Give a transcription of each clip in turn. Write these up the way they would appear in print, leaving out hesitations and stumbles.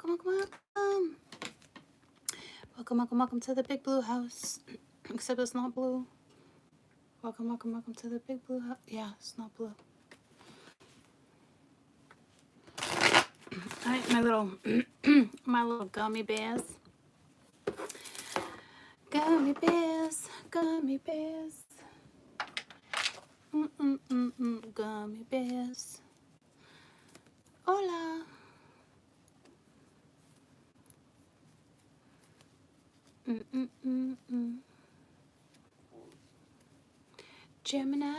Welcome, welcome, welcome. Welcome, welcome, welcome to the big blue house. Except it's not blue. Welcome, welcome, welcome to the big blue house. Yeah, it's not blue. Alright, my little my little gummy bears. Gummy bears, gummy bears. Gummy bears. Hola. Gemini.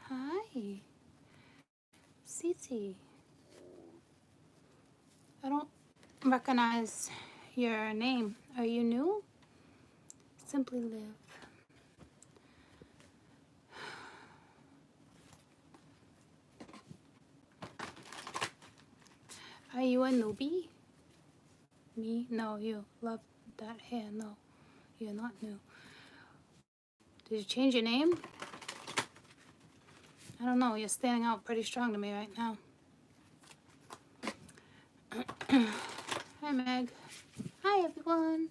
Hi. Cece. I don't recognize your name. Are you new? Simply live. Are you a newbie? Me? No, you. Love that hair. No, you're not new. Did you change your name? I don't know. You're standing out pretty strong to me right now. Hi, Meg. Hi, everyone.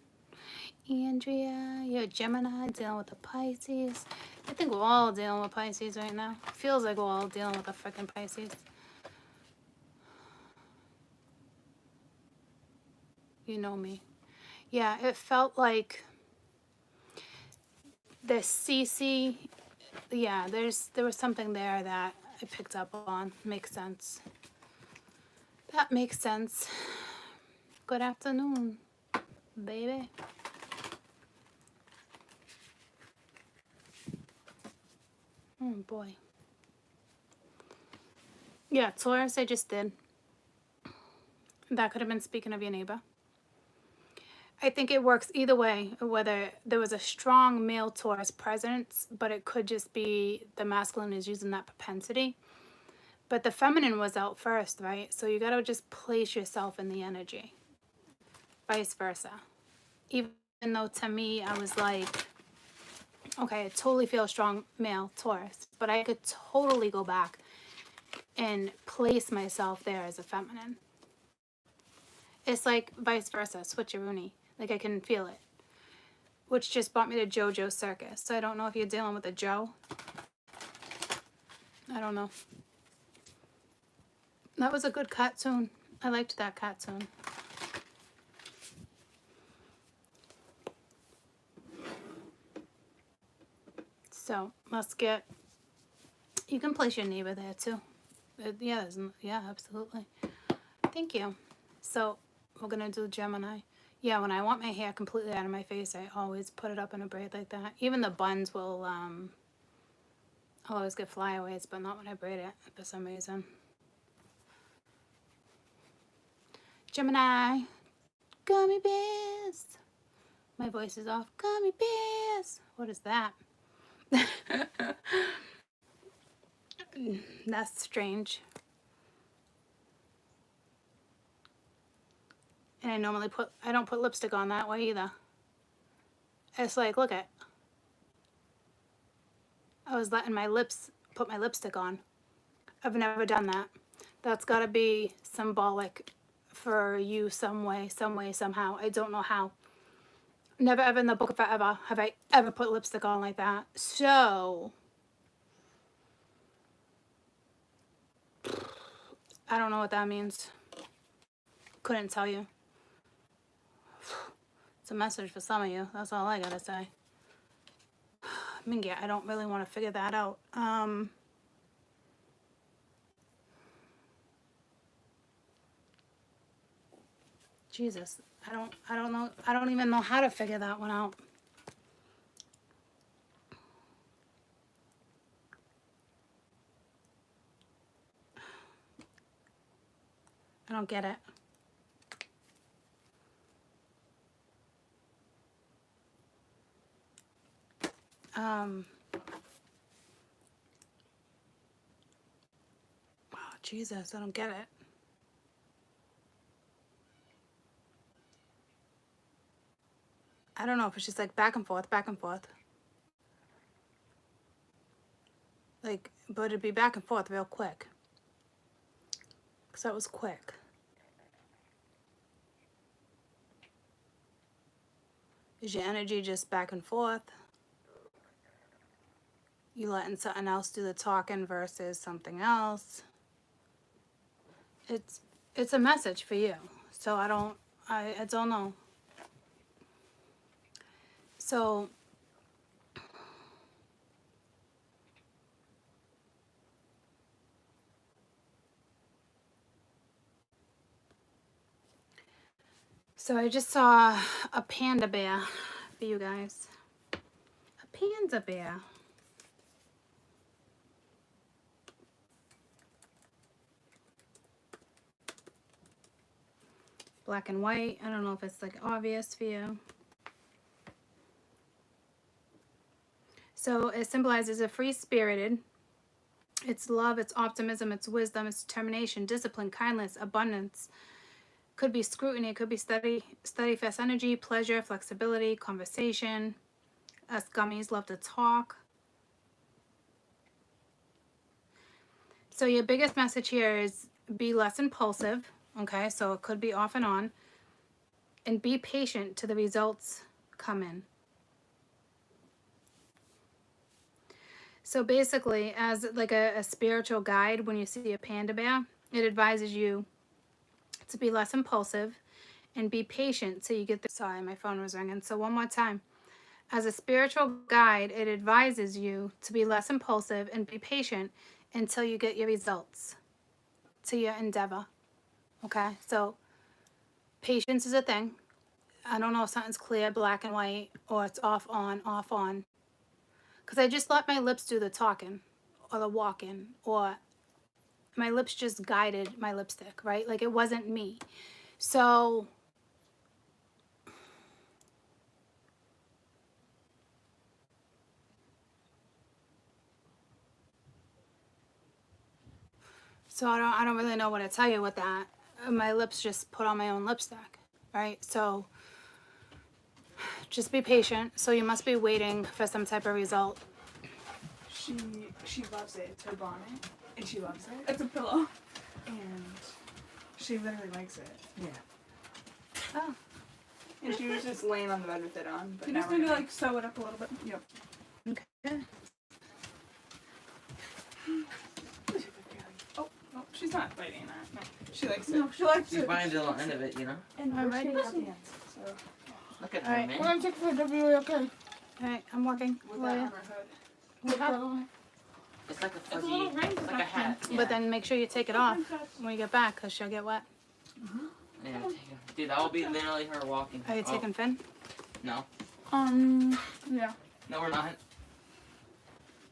Andrea, you're a Gemini dealing with the Pisces. I think we're all dealing with Pisces right now. Feels like we're all dealing with a freaking Pisces. You know me. Yeah, it felt like the CC. Yeah, there was something there that I picked up on. Makes sense. That makes sense. Good afternoon, baby. Oh boy. Yeah, Taurus, I just did. That could have been speaking of your neighbor. I think it works either way, whether there was a strong male Taurus presence, but it could just be the masculine is using that propensity. But the feminine was out first, right? So you got to just place yourself in the energy. Vice versa. Even though to me, I was like, okay, I totally feel strong male Taurus, but I could totally go back and place myself there as a feminine. It's like vice versa, switcheroony. Like I can feel it. Which just brought me to JoJo's Circus. So I don't know if you're dealing with a Joe. I don't know. That was a good cartoon. I liked that cartoon. So let's get. You can place your neighbor there too. Yeah, absolutely. Thank you. So we're gonna do Gemini. Yeah, when I want my hair completely out of my face, I always put it up in a braid like that. Even the buns will, I'll always get flyaways, but not when I braid it for some reason. Gemini, gummy bears. My voice is off. Gummy bears. What is that? That's strange. And I don't put lipstick on that way either. It's like, look at. I was letting my lips put my lipstick on. I've never done that. That's got to be symbolic for you some way, somehow. I don't know how. Never ever in the book of forever have I ever put lipstick on like that. So, I don't know what that means. Couldn't tell you. It's a message for some of you. That's all I gotta say. Mingy, I don't really want to figure that out. Jesus, I don't know. I don't even know how to figure that one out. I don't get it. Oh, Jesus, I don't get it. I don't know if it's just like back and forth, back and forth. Like, but it'd be back and forth real quick. Because that was quick. Is your energy just back and forth? You letting something else do the talking versus something else? It's a message for you. So I don't know. So I just saw a panda bear for you guys. A panda bear. Black and white. I don't know if it's like obvious for you. So it symbolizes a free-spirited. It's love, it's optimism, it's wisdom, it's determination, discipline, kindness, abundance. Could be scrutiny, it could be steadfast energy, pleasure, flexibility, conversation. Us gummies love to talk. So your biggest message here is be less impulsive. Okay, so it could be off and on. And be patient till the results come in. So basically, as like a spiritual guide, when you see a panda bear, it advises you to be less impulsive and be patient till you get the... Sorry, my phone was ringing. So one more time. As a spiritual guide, it advises you to be less impulsive and be patient until you get your results to your endeavor. Okay? So patience is a thing. I don't know if something's clear, black and white, or it's off, on, off, on. Because I just let my lips do the talking or the walking, or my lips just guided my lipstick, right? Like it wasn't me. So I don't really know what to tell you with that. My lips just put on my own lipstick, right? So just be patient. So you must be waiting for some type of result. She loves it. It's her bonnet, and she loves it. It's a pillow, and she literally likes it. Yeah. Oh. And she was just laying on the bed with it on. But you just need to like sew it up a little bit. Yep. Okay. Oh, no, she's not biting that. No, she likes it. No, she likes it. You find the little end of it, you know? And alright. So. Look at All her, right. man. We're gonna take for okay? Alright, I'm walking. With that on her hood. With that. It's like a It's a fuzzy, little ring it's like a hat. Yeah. But then make sure you take it off when you get back, because she'll get wet. Yeah, take it. Dude, that will be literally her walking. Are you taking Finn? No. Yeah. No, we're not.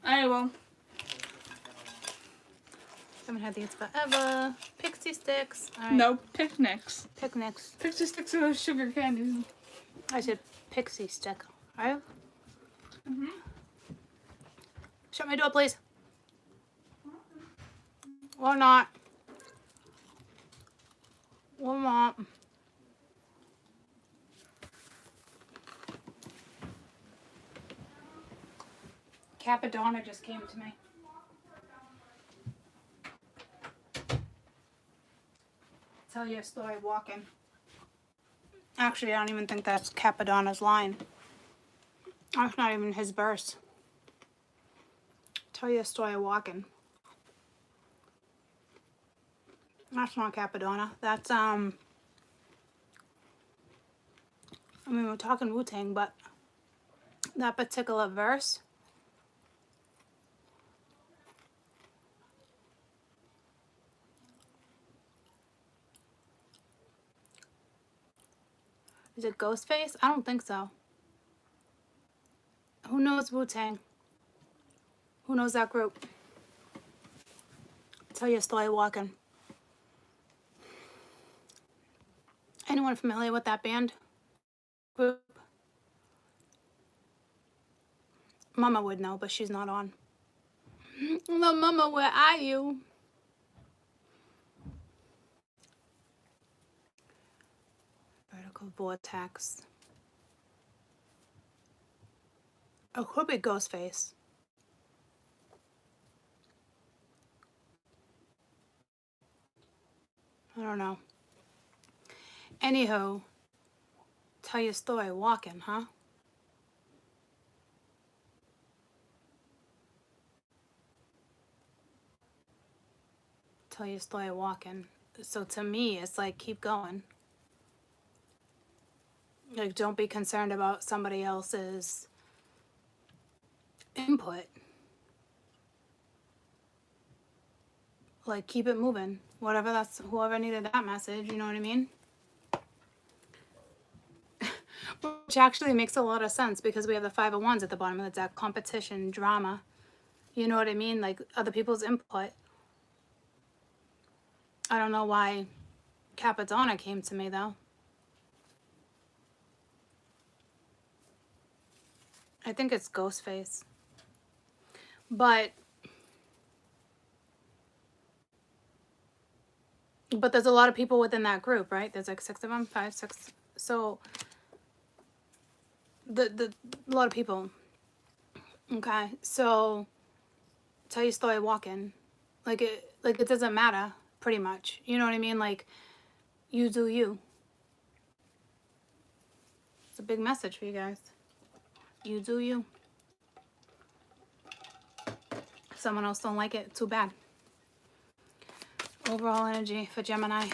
I will. Haven't had these forever. Pixie sticks. All right. No, picnics. Picnics. Pixie sticks are those sugar candies. I said pixie stick. All right. Shut my door, please. Or not. Or not. Capadonna just came to me. Tell you a story walking. Actually, I don't even think that's Capadonna's line. That's not even his verse. Tell you a story walking. That's not Capadonna. That's, I mean, we're talking Wu-Tang, but that particular verse, is it Ghostface? I don't think so. Who knows Wu-Tang? Who knows that group? Tell you a story walking. Anyone familiar with that band group? Mama would know, but she's not on. Well, Mama, where are you? Vertical vortex. It could be Ghostface. I don't know. Anywho, tell your story walking, huh? Till you start walking. So to me, it's like, keep going. Like, don't be concerned about somebody else's input. Like, keep it moving. Whatever that's, whoever needed that message, you know what I mean? Which actually makes a lot of sense because we have the Five of Wands at the bottom. That's that competition, drama. You know what I mean? Like, other people's input. I don't know why Capadonna came to me, though. I think it's Ghostface. But there's a lot of people within that group, right? There's like 6 of them, 5, 6. So a lot of people. Okay, so till you start walking, like it doesn't matter, pretty much. You know what I mean? Like, you do you. It's a big message for you guys. You do you. Someone else don't like it, too bad. Overall energy for Gemini.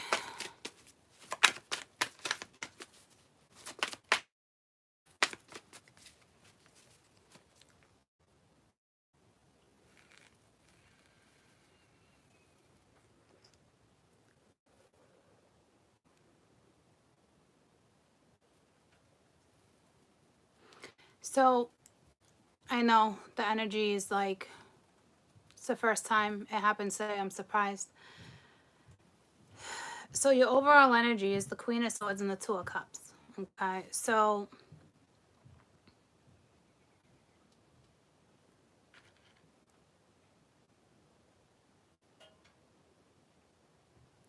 So, I know the energy is like, it's the first time it happened today. I'm surprised. So your overall energy is the Queen of Swords and the Two of Cups. Okay, so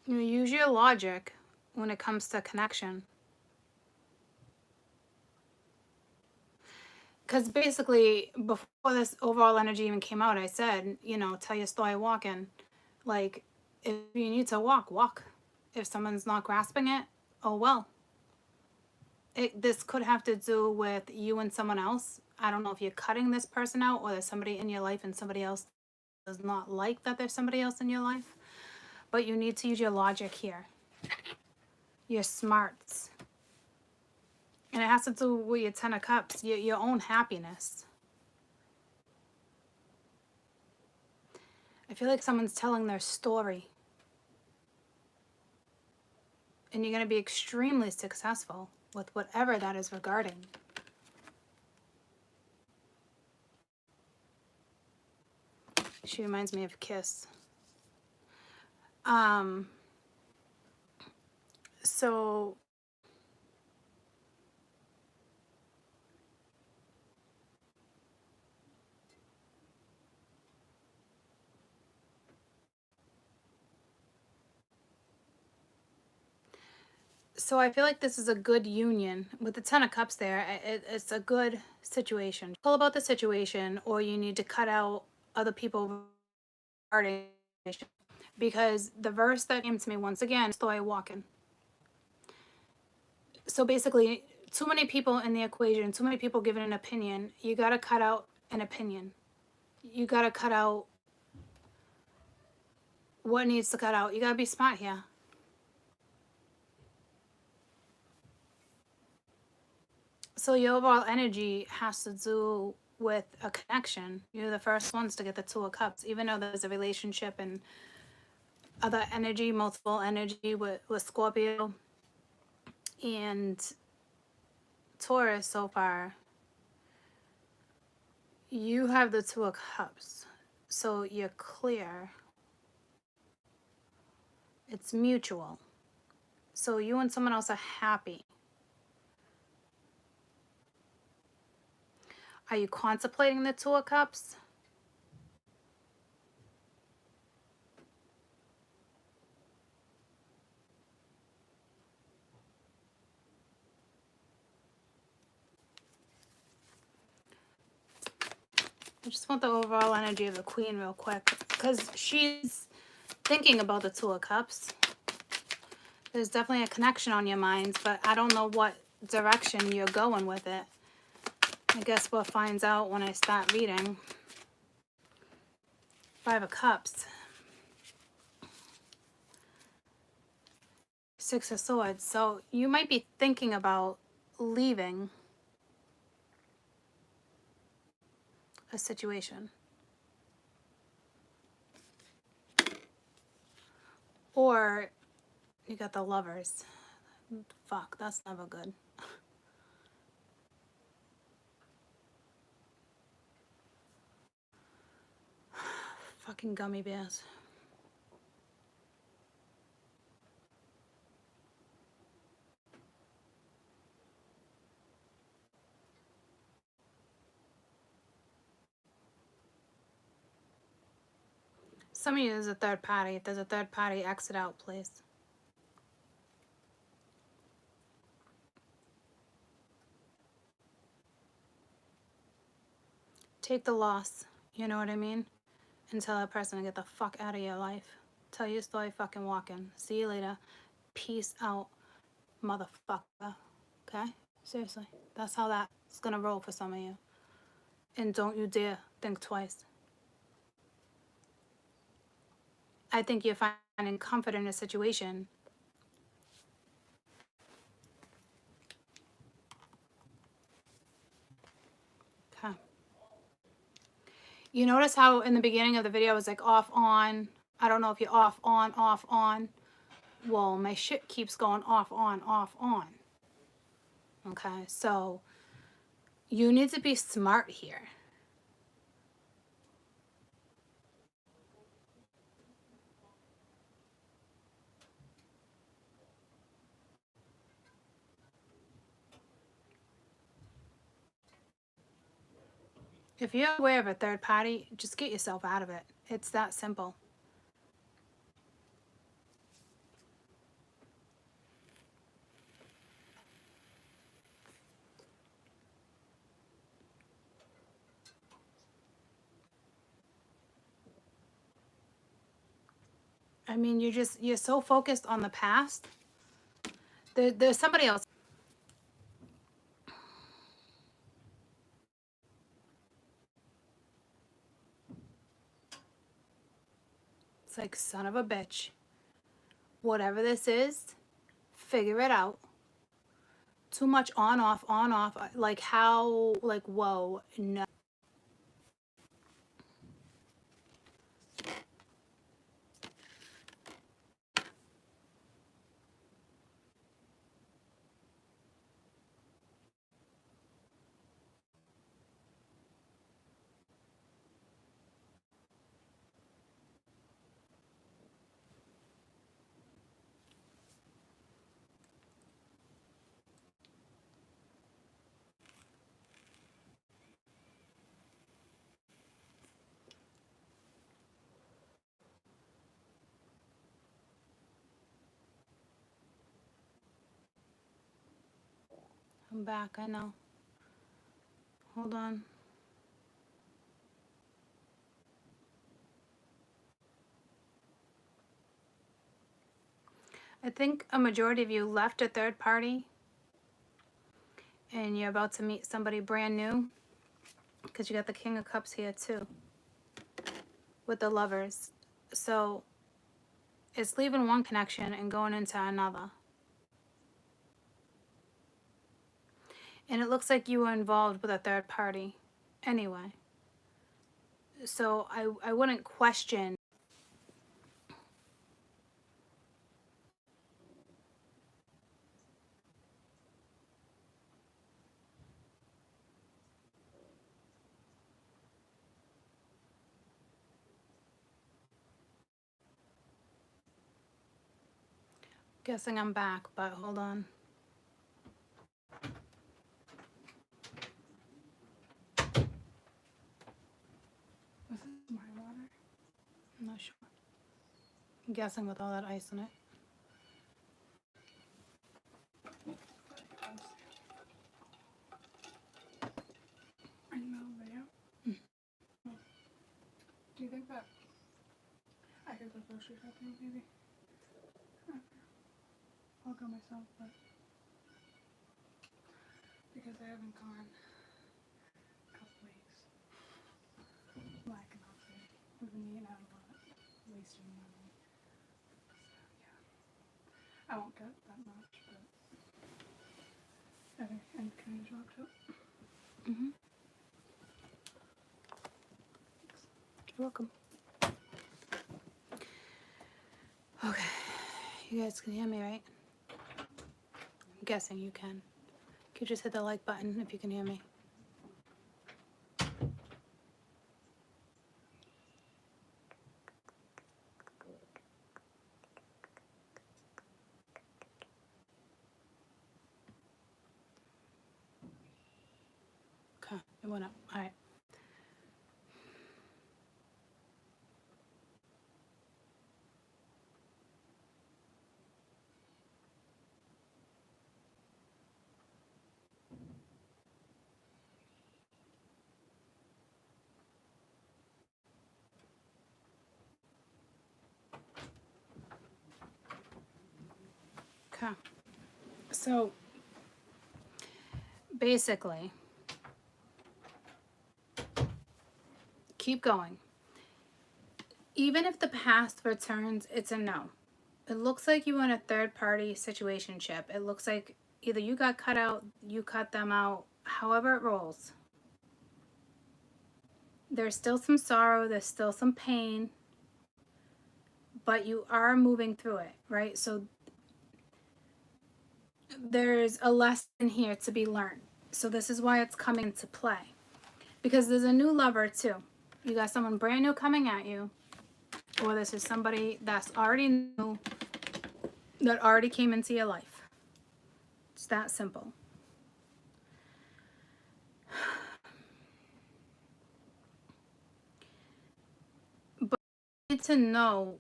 you use your logic when it comes to connection. Because basically, before this overall energy even came out, I said, you know, tell your story walking. Like, if you need to walk, walk. If someone's not grasping it, oh well. This could have to do with you and someone else. I don't know if you're cutting this person out or there's somebody in your life and somebody else does not like that there's somebody else in your life. But you need to use your logic here. Your smarts. And it has to do with your Ten of Cups, your own happiness. I feel like someone's telling their story. And you're going to be extremely successful with whatever that is regarding. She reminds me of Kiss. So I feel like this is a good union. With the Ten of Cups there, it's a good situation. Tell about the situation, or you need to cut out other people regarding, because the verse that came to me once again, story walking. So basically, too many people in the equation, too many people giving an opinion. You got to cut out an opinion. You got to cut out what needs to cut out. You got to be smart here. So your overall energy has to do with a connection. You're the first ones to get the Two of Cups, even though there's a relationship and other energy, multiple energy with Scorpio and Taurus so far. You have the Two of Cups, so you're clear. It's mutual. So you and someone else are happy. Are you contemplating the Two of Cups? I just want the overall energy of the Queen real quick, because she's thinking about the Two of Cups. There's definitely a connection on your minds, but I don't know what direction you're going with it. I guess we'll find out when I start reading. Five of Cups. Six of Swords. So you might be thinking about leaving a situation. Or you got the Lovers. Fuck, that's never good. Fucking gummy bears. Some of you is a third party. If there's a third party, exit out, please. Take the loss. You know what I mean? And tell that person to get the fuck out of your life. Tell your story, fucking walking. See you later. Peace out, motherfucker. Okay? Seriously. That's how that's gonna roll for some of you. And don't you dare think twice. I think you're finding comfort in a situation. Okay. You notice how in the beginning of the video I was like off, on. I don't know if you're off, on, off, on. Well, my shit keeps going off, on, off, on. Okay, so you need to be smart here. If you're aware of a third party, just get yourself out of it. It's that simple. I mean, you're so focused on the past. There's somebody else. It's like, son of a bitch. Whatever this is, figure it out. Too much on, off, on, off. Like how, like, whoa, no. I'm back, I know. Hold on. I think a majority of you left a third party and you're about to meet somebody brand new because you got the King of Cups here too with the Lovers. So it's leaving one connection and going into another. And it looks like you were involved with a third party anyway. So I wouldn't question. Guessing I'm back, but hold on. Was this my water? I'm not sure. I'm guessing with all that ice in it. Are you in the video? Do you think that I could go grocery shopping maybe? I'll go myself, but because I haven't gone a couple weeks. Well, I cannot say. We've been eating out a lot, wasting money. So, yeah. I won't get that much, but okay. And can I drop it? Mm-hmm. You're welcome. Okay, you guys can hear me, right? I'm guessing you can. You just hit the like button if you can hear me. Okay, it went up. All right. Okay. So basically, keep going. Even if the past returns, it's a no. It looks like you were in a third-party situationship. It looks like either you got cut out, you cut them out, however it rolls. There's still some sorrow, there's still some pain, but you are moving through it, right? So there's a lesson here to be learned. So this is why it's coming into play. Because there's a new lover too. You got someone brand new coming at you, or this is somebody that's already new, that already came into your life. It's that simple. But you need to know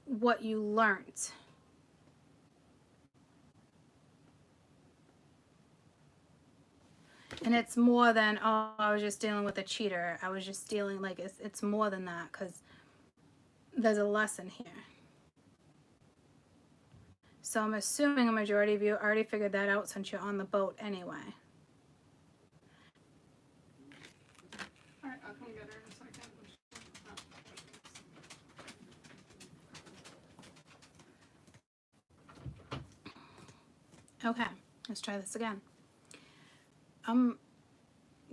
what you learned. And it's more than, oh, I was just dealing with a cheater. I was just dealing, like, it's more than that, because there's a lesson here. So I'm assuming a majority of you already figured that out since you're on the boat anyway. Alright, I'll come get her in a second. Okay, let's try this again.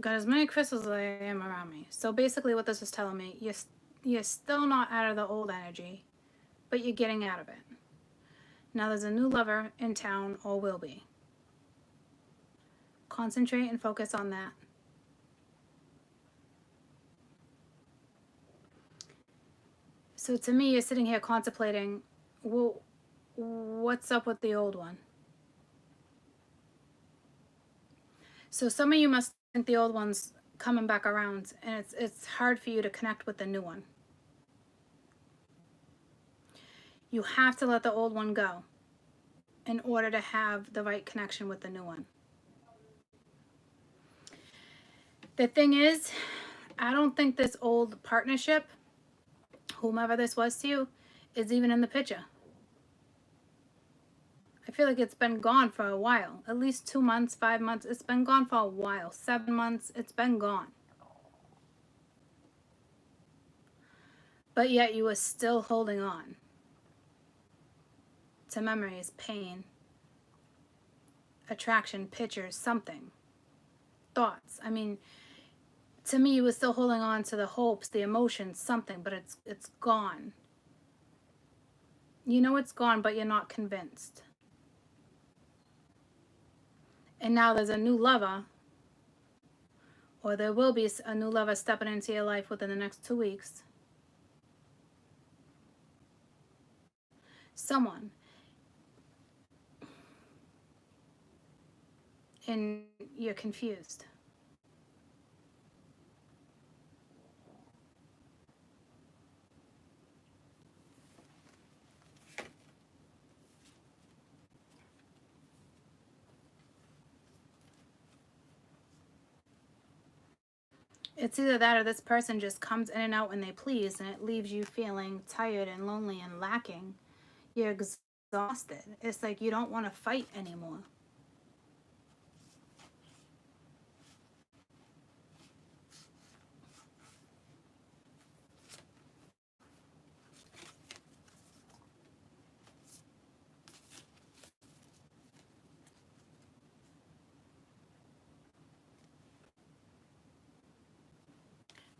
Got as many crystals as I am around me. So basically what this is telling me, you're still not out of the old energy, but you're getting out of it. Now there's a new lover in town, or will be. Concentrate and focus on that. So to me, you're sitting here contemplating, well, what's up with the old one? So some of you must think the old one's coming back around, and it's hard for you to connect with the new one. You have to let the old one go in order to have the right connection with the new one. The thing is, I don't think this old partnership, whomever this was to you, is even in the picture. I feel like it's been gone for a while. At least 2 months, 5 months. It's been gone for a while. 7 months, it's been gone. But yet you were still holding on to memories, pain, attraction, pictures, something, thoughts. I mean, to me, you were still holding on to the hopes, the emotions, something, but it's gone. You know it's gone, but you're not convinced. And now there's a new lover, or there will be a new lover stepping into your life within the next 2 weeks. Someone. And you're confused. It's either that or this person just comes in and out when they please, and it leaves you feeling tired and lonely and lacking. You're exhausted. It's like you don't want to fight anymore.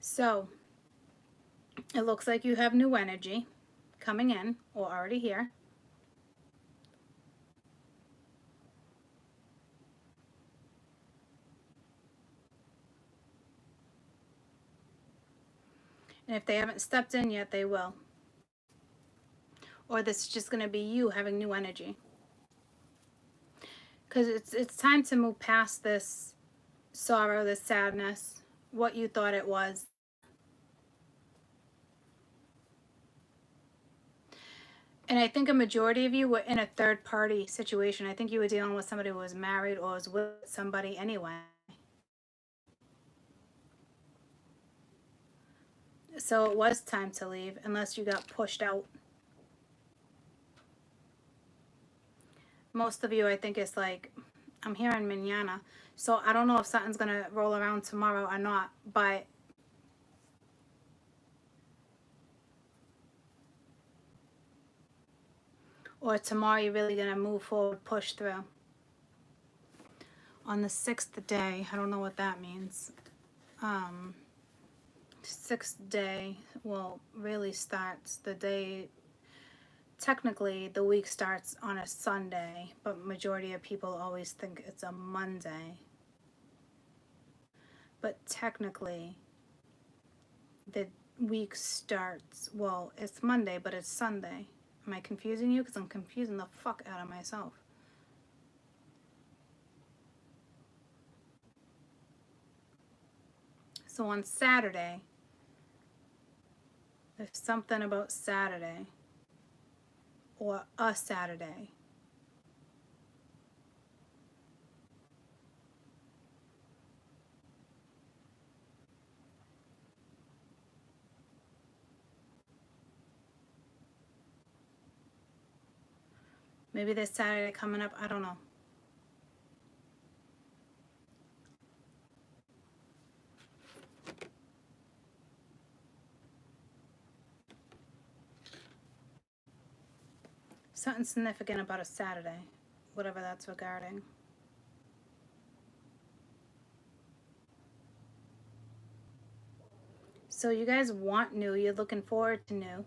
So it looks like you have new energy coming in or already here. And if they haven't stepped in yet, they will. Or this is just going to be you having new energy. Because it's time to move past this sorrow, this sadness, what you thought it was. And I think a majority of you were in a third party situation. I think you were dealing with somebody who was married or was with somebody anyway. So it was time to leave unless you got pushed out. Most of you, I think, is like, I'm hearing mañana. So I don't know if something's going to roll around tomorrow or not, but or tomorrow you're really going to move forward, push through. On the 6th day, I don't know what that means. 6th day, well, really starts the day. Technically, the week starts on a Sunday, but majority of people always think it's a Monday. But technically, the week starts, well, it's Monday, but it's Sunday. Am I confusing you? Because I'm confusing the fuck out of myself. So on Saturday, there's something about Saturday. Or a Saturday. Maybe this Saturday coming up, I don't know. Something significant about a Saturday, whatever that's regarding. So you guys want new, you're looking forward to new.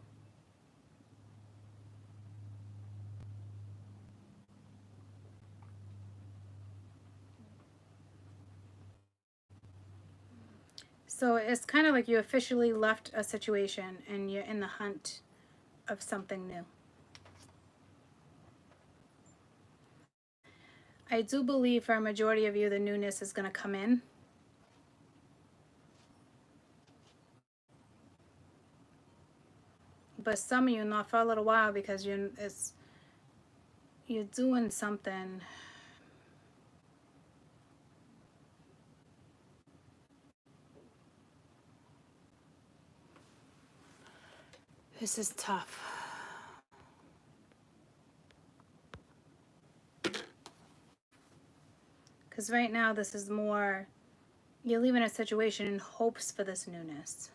So it's kind of like you officially left a situation and you're in the hunt of something new. I do believe for a majority of you, the newness is going to come in. But some of you not for a little while because you're doing something. This is tough. Because right now this is more, you're leaving a situation in hopes for this newness.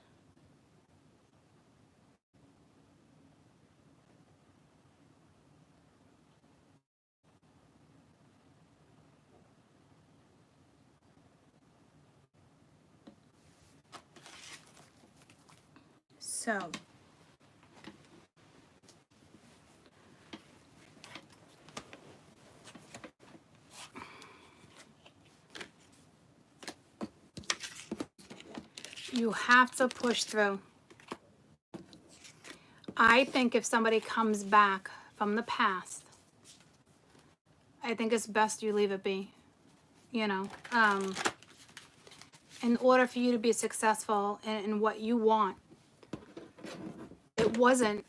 So, you have to push through. I think if somebody comes back from the past, I think it's best you leave it be. You know, in order for you to be successful in what you want, it wasn't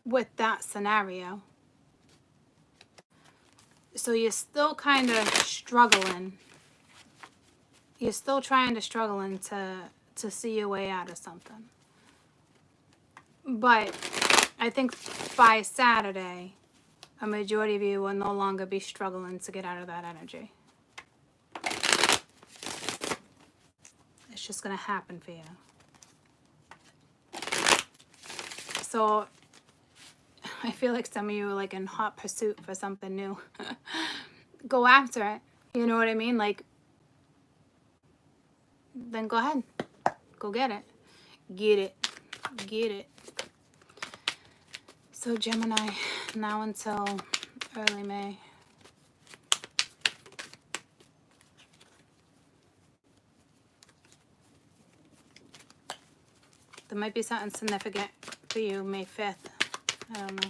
with that scenario. So you're still kind of struggling. You're still trying to struggle to see your way out of something. But I think by Saturday, a majority of you will no longer be struggling to get out of that energy. It's just going to happen for you. So I feel like some of you are like in hot pursuit for something new. Go after it. You know what I mean? Like, then go ahead. Go get it. Get it. Get it. So Gemini, now until early May. There might be something significant for you May 5th. I don't know.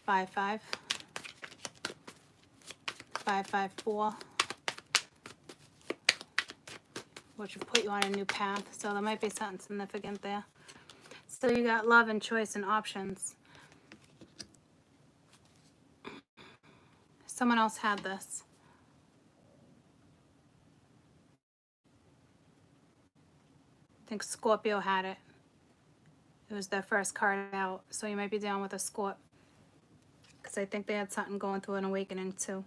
5-5. 5-5-4. Which will put you on a new path. So there might be something significant there. So you got love and choice and options. Someone else had this. I think Scorpio had it. It was their first card out. So you might be down with a Scorp. Because I think they had something going through an awakening too.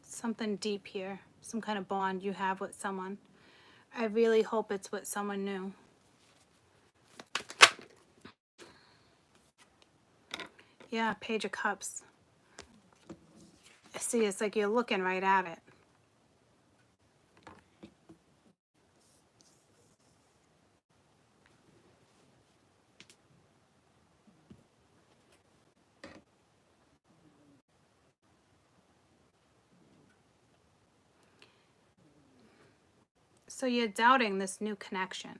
Something deep here. Some kind of bond you have with someone. I really hope it's with someone new. Yeah, Page of Cups. See, it's like you're looking right at it. So you're doubting this new connection.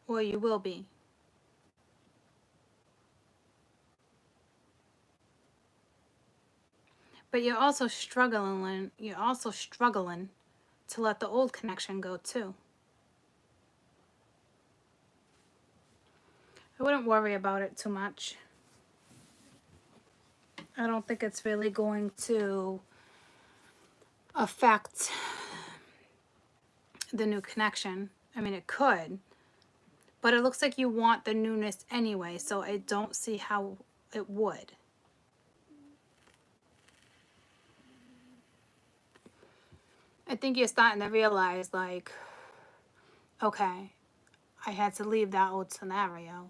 Or you will be. But you're also struggling to let the old connection go too. I wouldn't worry about it too much. I don't think it's really going to affect the new connection. I mean, it could, but it looks like you want the newness anyway, so I don't see how it would. I think you're starting to realize, like, okay, I had to leave that old scenario,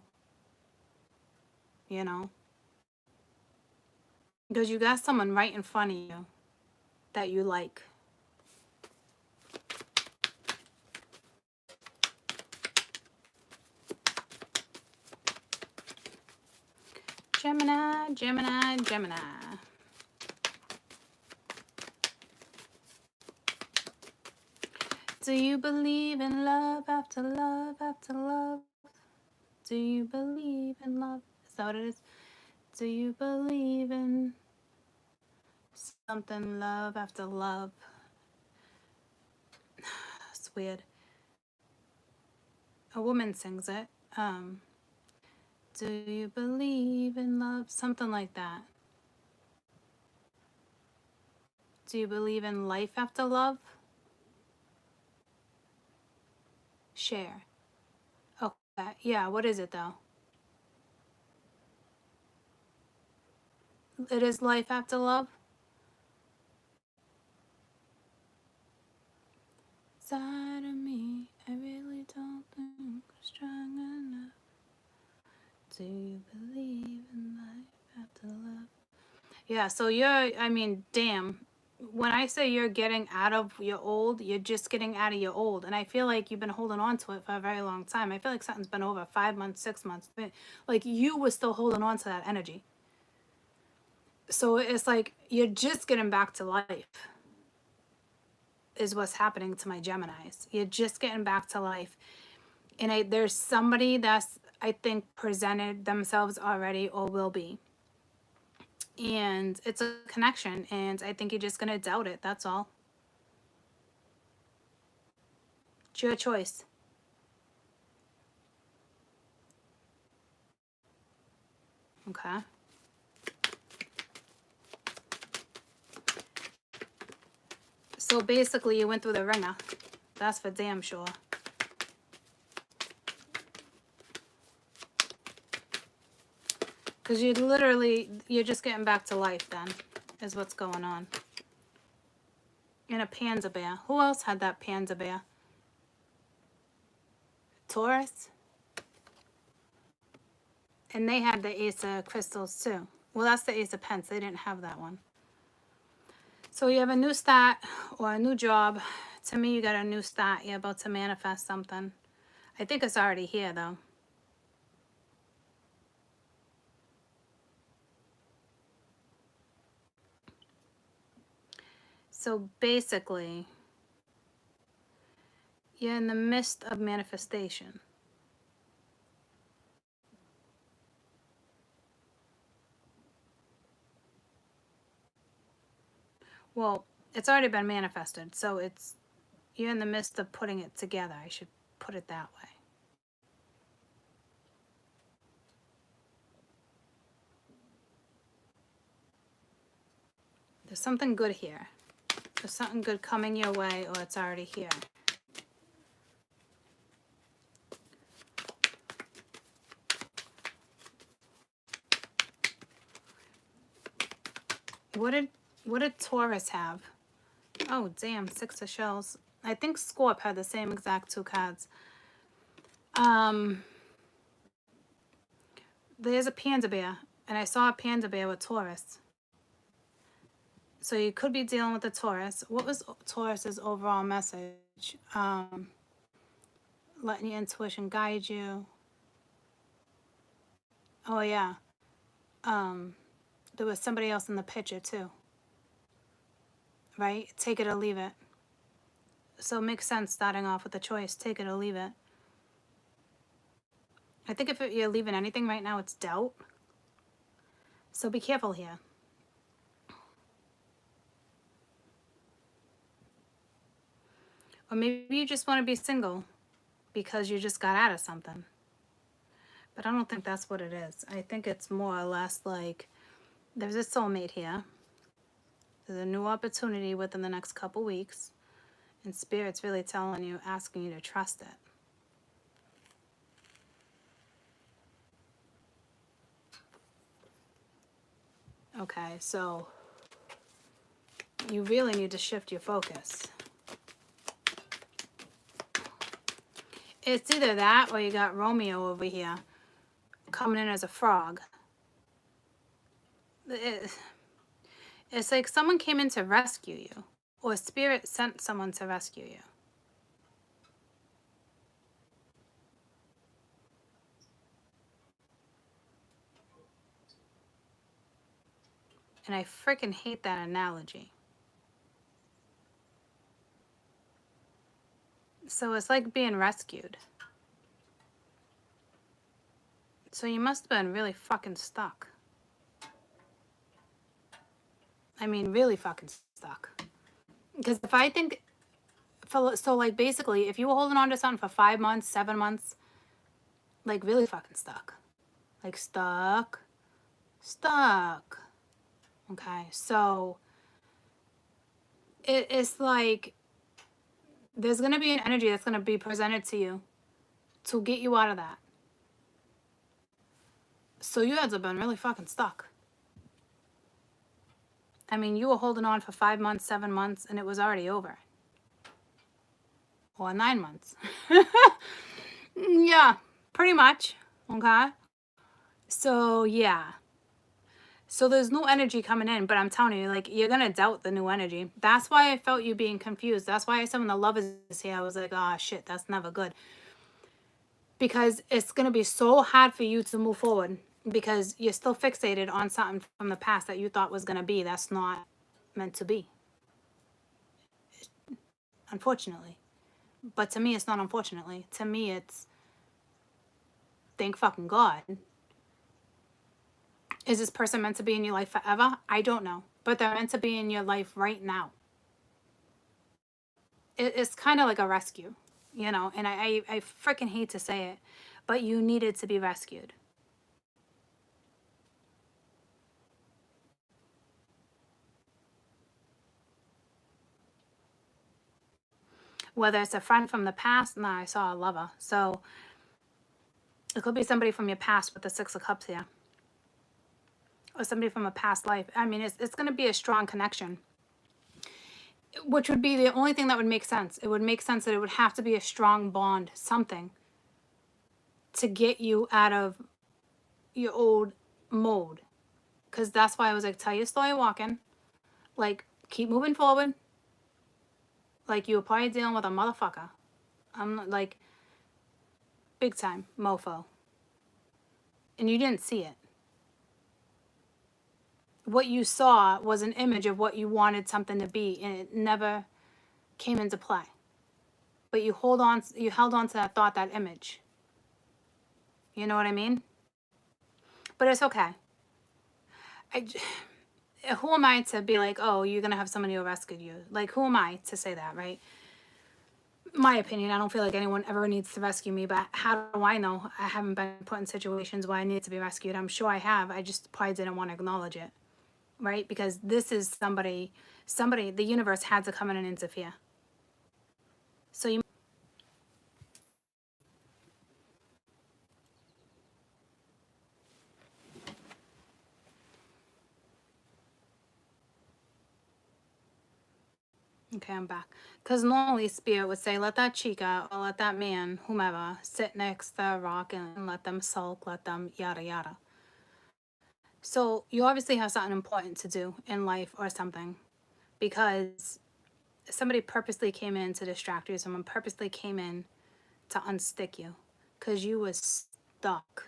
you know? Because you got someone right in front of you that you like. Gemini, Gemini, Gemini. Do you believe in love after love after love? Do you believe in love? Is that what it is? Do you believe in something love after love? It's weird. A woman sings it. Do you believe in love? Something like that. Do you believe in life after love? Share. Okay. Yeah, what is it though? It is life after love? Side of me, I really don't think I'm strong enough. Do you believe in life after love? Yeah, so I mean, damn. When I say you're getting out of your old, you're just getting out of your old. And I feel like you've been holding on to it for a very long time. I feel like something's been over 5 months, 6 months. Like you were still holding on to that energy. So it's like you're just getting back to life is what's happening to my Geminis. You're just getting back to life. And there's somebody that's, I think, presented themselves already or will be. And it's a connection. And I think you're just going to doubt it. That's all. It's your choice. Okay. So basically you went through the ringer. That's for damn sure. Because you're just getting back to life then, is what's going on. And a panda bear. Who else had that panda bear? Taurus. And they had the Ace of Crystals too. Well, that's the Ace of Pence. They didn't have that one. So you have a new start or a new job. To me, you got a new start. You're about to manifest something. I think it's already here, though. So basically, you're in the midst of manifestation. Well, it's already been manifested, so you're in the midst of putting it together. I should put it that way. There's something good here. There's something good coming your way, or it's already here. What did Taurus have? Oh, damn, 6 of shells. I think Scorp had the same exact 2 cards. There's a panda bear, and I saw a panda bear with Taurus. So you could be dealing with a Taurus. What was Taurus's overall message? Letting your intuition guide you. Oh, yeah. There was somebody else in the picture, too. Right? Take it or leave it. So it makes sense starting off with a choice. Take it or leave it. I think if you're leaving anything right now, it's doubt. So be careful here. Or maybe you just want to be single because you just got out of something. But I don't think that's what it is. I think it's more or less like there's a soulmate here. There's a new opportunity within the next couple weeks. And Spirit's really telling you, asking you to trust it. Okay, so you really need to shift your focus. It's either that or you got Romeo over here coming in as a frog. It's like someone came in to rescue you, or Spirit sent someone to rescue you. And I freaking hate that analogy. So it's like being rescued. So you must have been really fucking stuck. I mean, really fucking stuck. Because if I think, so like basically, if you were holding on to something for 5 months, 7 months, like really fucking stuck. Like stuck. Okay, so it's like there's going to be an energy that's going to be presented to you to get you out of that. So you guys have been really fucking stuck. I mean, you were holding on for 5 months, 7 months, and it was already over. Or 9 months. Yeah, pretty much. Okay? So, yeah. So there's new energy coming in, but I'm telling you, like, you're going to doubt the new energy. That's why I felt you being confused. That's why I said when the love is here, I was like, oh, shit, that's never good. Because it's going to be so hard for you to move forward because you're still fixated on something from the past that you thought was going to be. That's not meant to be. Unfortunately. But to me, it's not unfortunately. To me, it's thank fucking God. Is this person meant to be in your life forever? I don't know. But they're meant to be in your life right now. It's kind of like a rescue, you know? And I freaking hate to say it, but you needed to be rescued. Whether it's a friend from the past, nah, I saw a lover. So it could be somebody from your past with the 6 of Cups here. Or somebody from a past life. I mean, it's going to be a strong connection. Which would be the only thing that would make sense. It would make sense that it would have to be a strong bond, something. to get you out of your old mode. Because that's why I was like, tell your story walking. Like, keep moving forward. Like, you were probably dealing with a motherfucker. I'm not, like, big time mofo. And you didn't see it. What you saw was an image of what you wanted something to be, and it never came into play. But you held on to that thought, that image. You know what I mean? But it's okay. Who am I to be like, oh, you're gonna have somebody who rescued you? Like, who am I to say that, right? My opinion, I don't feel like anyone ever needs to rescue me, but how do I know? I haven't been put in situations where I need to be rescued. I'm sure I have. I just probably didn't want to acknowledge it, right? Because this is somebody, the universe had to come in and interfere. So you. Okay, I'm back. Because normally Spirit would say, let that chica or let that man, whomever, sit next to a rock and let them sulk, let them yada yada. So you obviously have something important to do in life or something, because somebody purposely came in to distract you. Someone purposely came in to unstick you because you was stuck.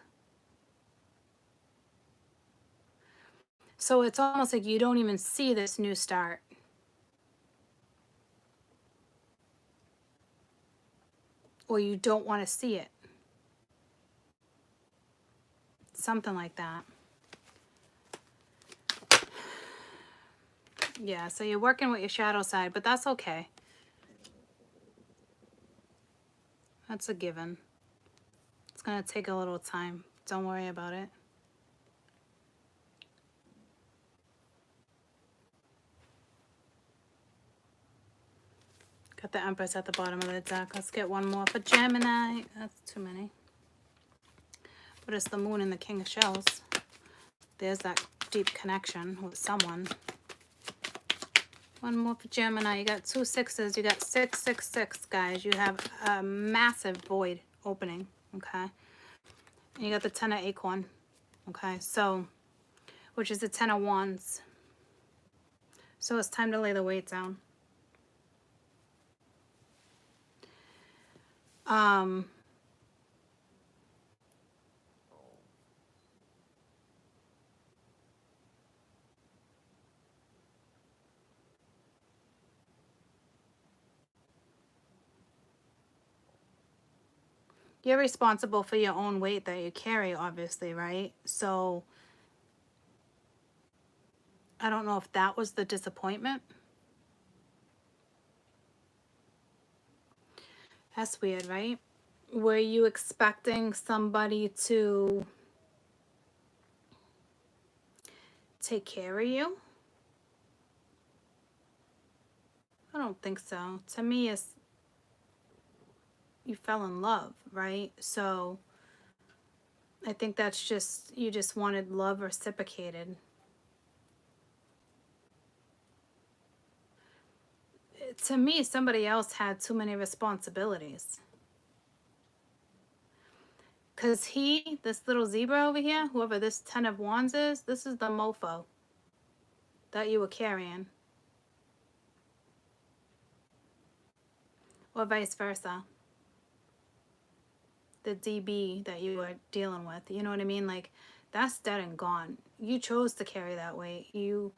So it's almost like you don't even see this new start. Or you don't want to see it. Something like that. Yeah, so you're working with your shadow side, but that's okay. That's a given. It's going to take a little time. Don't worry about it. Got the Empress at the bottom of the deck. Let's get one more for Gemini. That's too many. But it's the Moon and the King of Shells. There's that deep connection with someone. One more for Gemini. You got 2 6s. You got 6, 6, 6, guys. You have a massive void opening. Okay. And you got the 10 of Acorn. Okay. So, which is the 10 of Wands. So it's time to lay the weight down. You're responsible for your own weight that you carry, obviously, right? So I don't know if that was the disappointment. That's weird, right? Were you expecting somebody to take care of you? I don't think so. To me, it's you fell in love, right? So I think that's just, you just wanted love reciprocated. To me, somebody else had too many responsibilities. Because this little zebra over here, whoever this 10 of Wands is, this is the mofo that you were carrying. Or vice versa. The DB that you were dealing with. You know what I mean? Like, that's dead and gone. You chose to carry that weight. You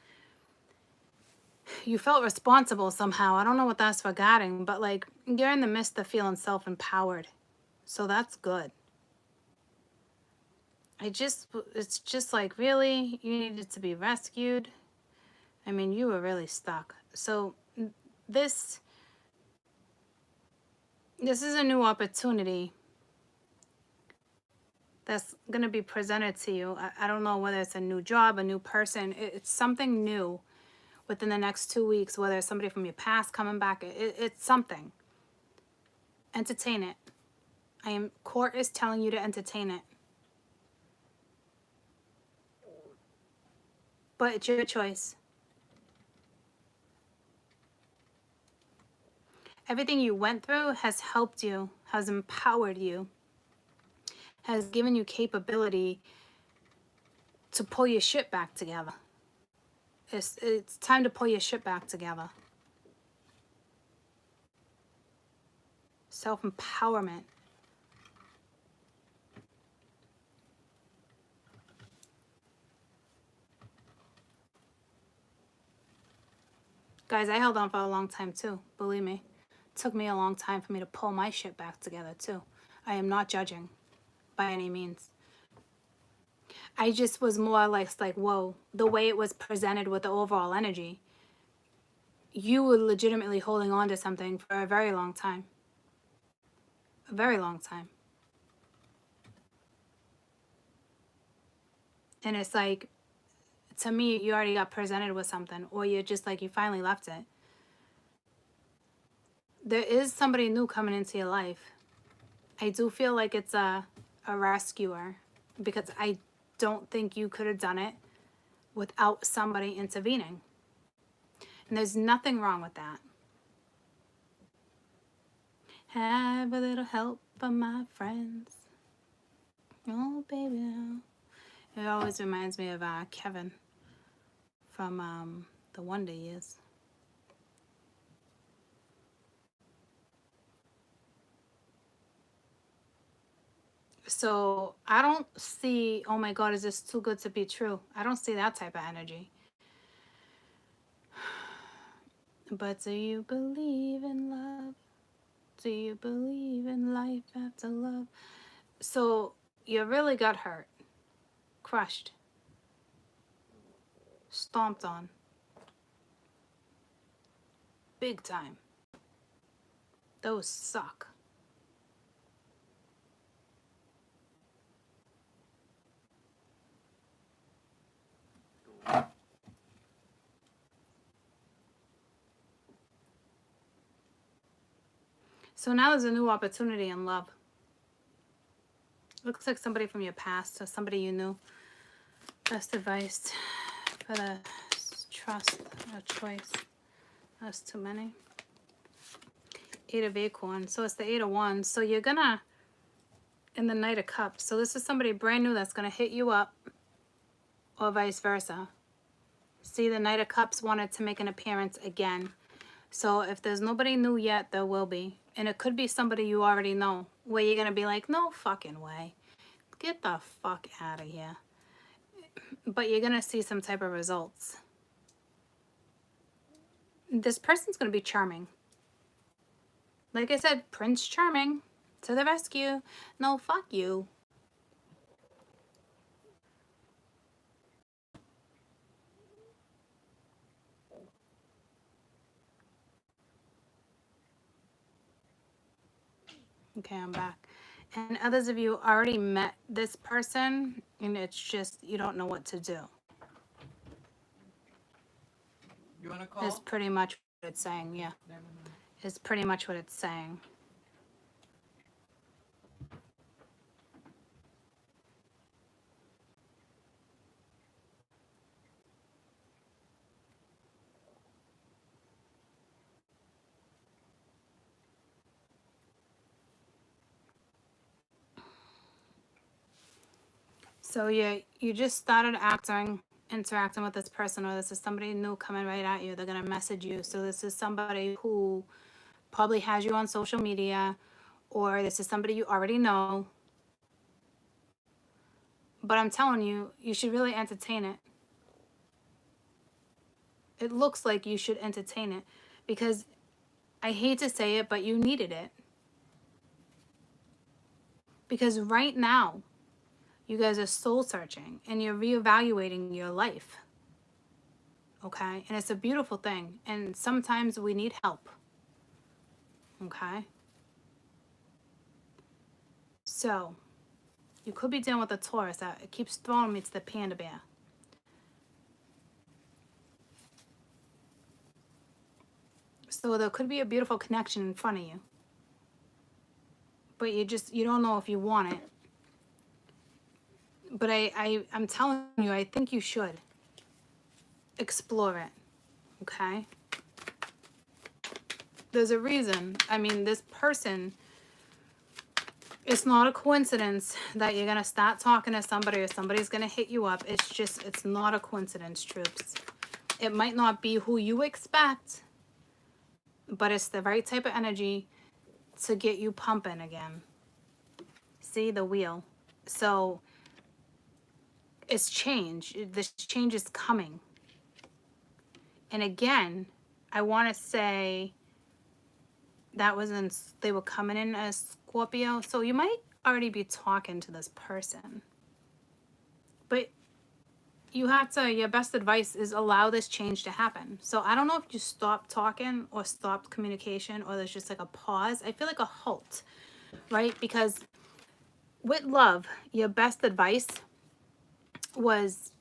felt responsible somehow. I don't know what that's regarding, but like, you're in the midst of feeling self-empowered. So that's good. It's just like, really? You needed to be rescued? I mean, you were really stuck. So this is a new opportunity that's going to be presented to you. I don't know whether it's a new job, a new person. It's something new within the next 2 weeks, whether it's somebody from your past coming back. It's something. Entertain it. Court is telling you to entertain it. But it's your choice. Everything you went through has helped you, has empowered you, has given you capability to pull your shit back together. It's time to pull your shit back together. Self-empowerment. Guys, I held on for a long time too, believe me. It took me a long time for me to pull my shit back together too. I am not judging by any means. I just was more or less like, whoa, the way it was presented with the overall energy, you were legitimately holding on to something for a very long time. A very long time. And it's like, to me, you already got presented with something, or you're just like, you finally left it. There is somebody new coming into your life. I do feel like it's a rescuer, because I don't think you could have done it without somebody intervening. And there's nothing wrong with that. Have a little help from my friends. Oh, baby. It always reminds me of Kevin from the Wonder Years. So I don't see, oh my God, is this too good to be true? I don't see that type of energy. But do you believe in love? Do you believe in life after love? So you really got hurt, crushed, stomped on, big time. Those suck. So now there's a new opportunity in love. Looks like somebody from your past or somebody you knew. Best advice for the trust or choice. That's too many. 8 of Acorn. So it's the 8 of Wands. So you're gonna, in the Knight of Cups. So this is somebody brand new that's gonna hit you up, or vice versa. See, the Knight of Cups wanted to make an appearance again. So if there's nobody new yet, there will be. And it could be somebody you already know, where you're gonna be like, no fucking way. Get the fuck out of here. But you're gonna see some type of results. This person's gonna be charming. Like I said, Prince Charming to the rescue. No, fuck you. Okay, I'm back. And others of you already met this person, and it's just, you don't know what to do. You want to call? It's pretty much what it's saying, yeah. It's pretty much what it's saying. So you just started interacting with this person, or this is somebody new coming right at you. They're going to message you. So this is somebody who probably has you on social media, or this is somebody you already know. But I'm telling you, you should really entertain it. It looks like you should entertain it, because I hate to say it, but you needed it. Because right now, you guys are soul searching and you're reevaluating your life. Okay? And it's a beautiful thing. And sometimes we need help. Okay? So, you could be dealing with a Taurus that it keeps throwing me to the panda bear. So there could be a beautiful connection in front of you. But you don't know if you want it. But I'm telling you, I think you should explore it. Okay? There's a reason. I mean, this person, It's not a coincidence that you're going to start talking to somebody or somebody's going to hit you up. It's not a coincidence, troops. It might not be who you expect, but it's the right type of energy to get you pumping again. See the wheel. So it's change. This change is coming. And again, I want to say that was they were coming in as Scorpio. So you might already be talking to this person. But you have to, your best advice is allow this change to happen. So I don't know if you stopped talking or stopped communication or there's just like a pause. I feel like a halt, right? Because with love, your best advice was,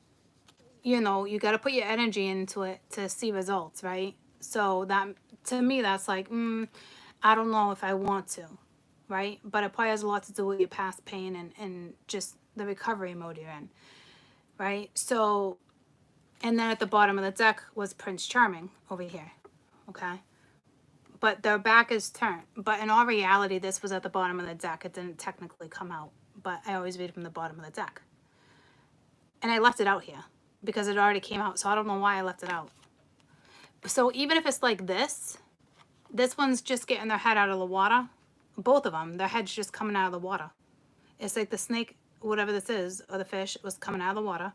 you know, you got to put your energy into it to see results, right? So that, to me, that's like, I don't know if I want to, right? But it probably has a lot to do with your past pain and just the recovery mode you're in, right? So, and then at the bottom of the deck was Prince Charming over here, okay? But their back is turned. But in all reality, this was at the bottom of the deck. It didn't technically come out, but I always read from the bottom of the deck. And I left it out here because it already came out, so I don't know why I left it out. So even if it's like this one's just getting their head out of the water. Both of them, their head's just coming out of the water. It's like the snake, whatever this is, or the fish, was coming out of the water.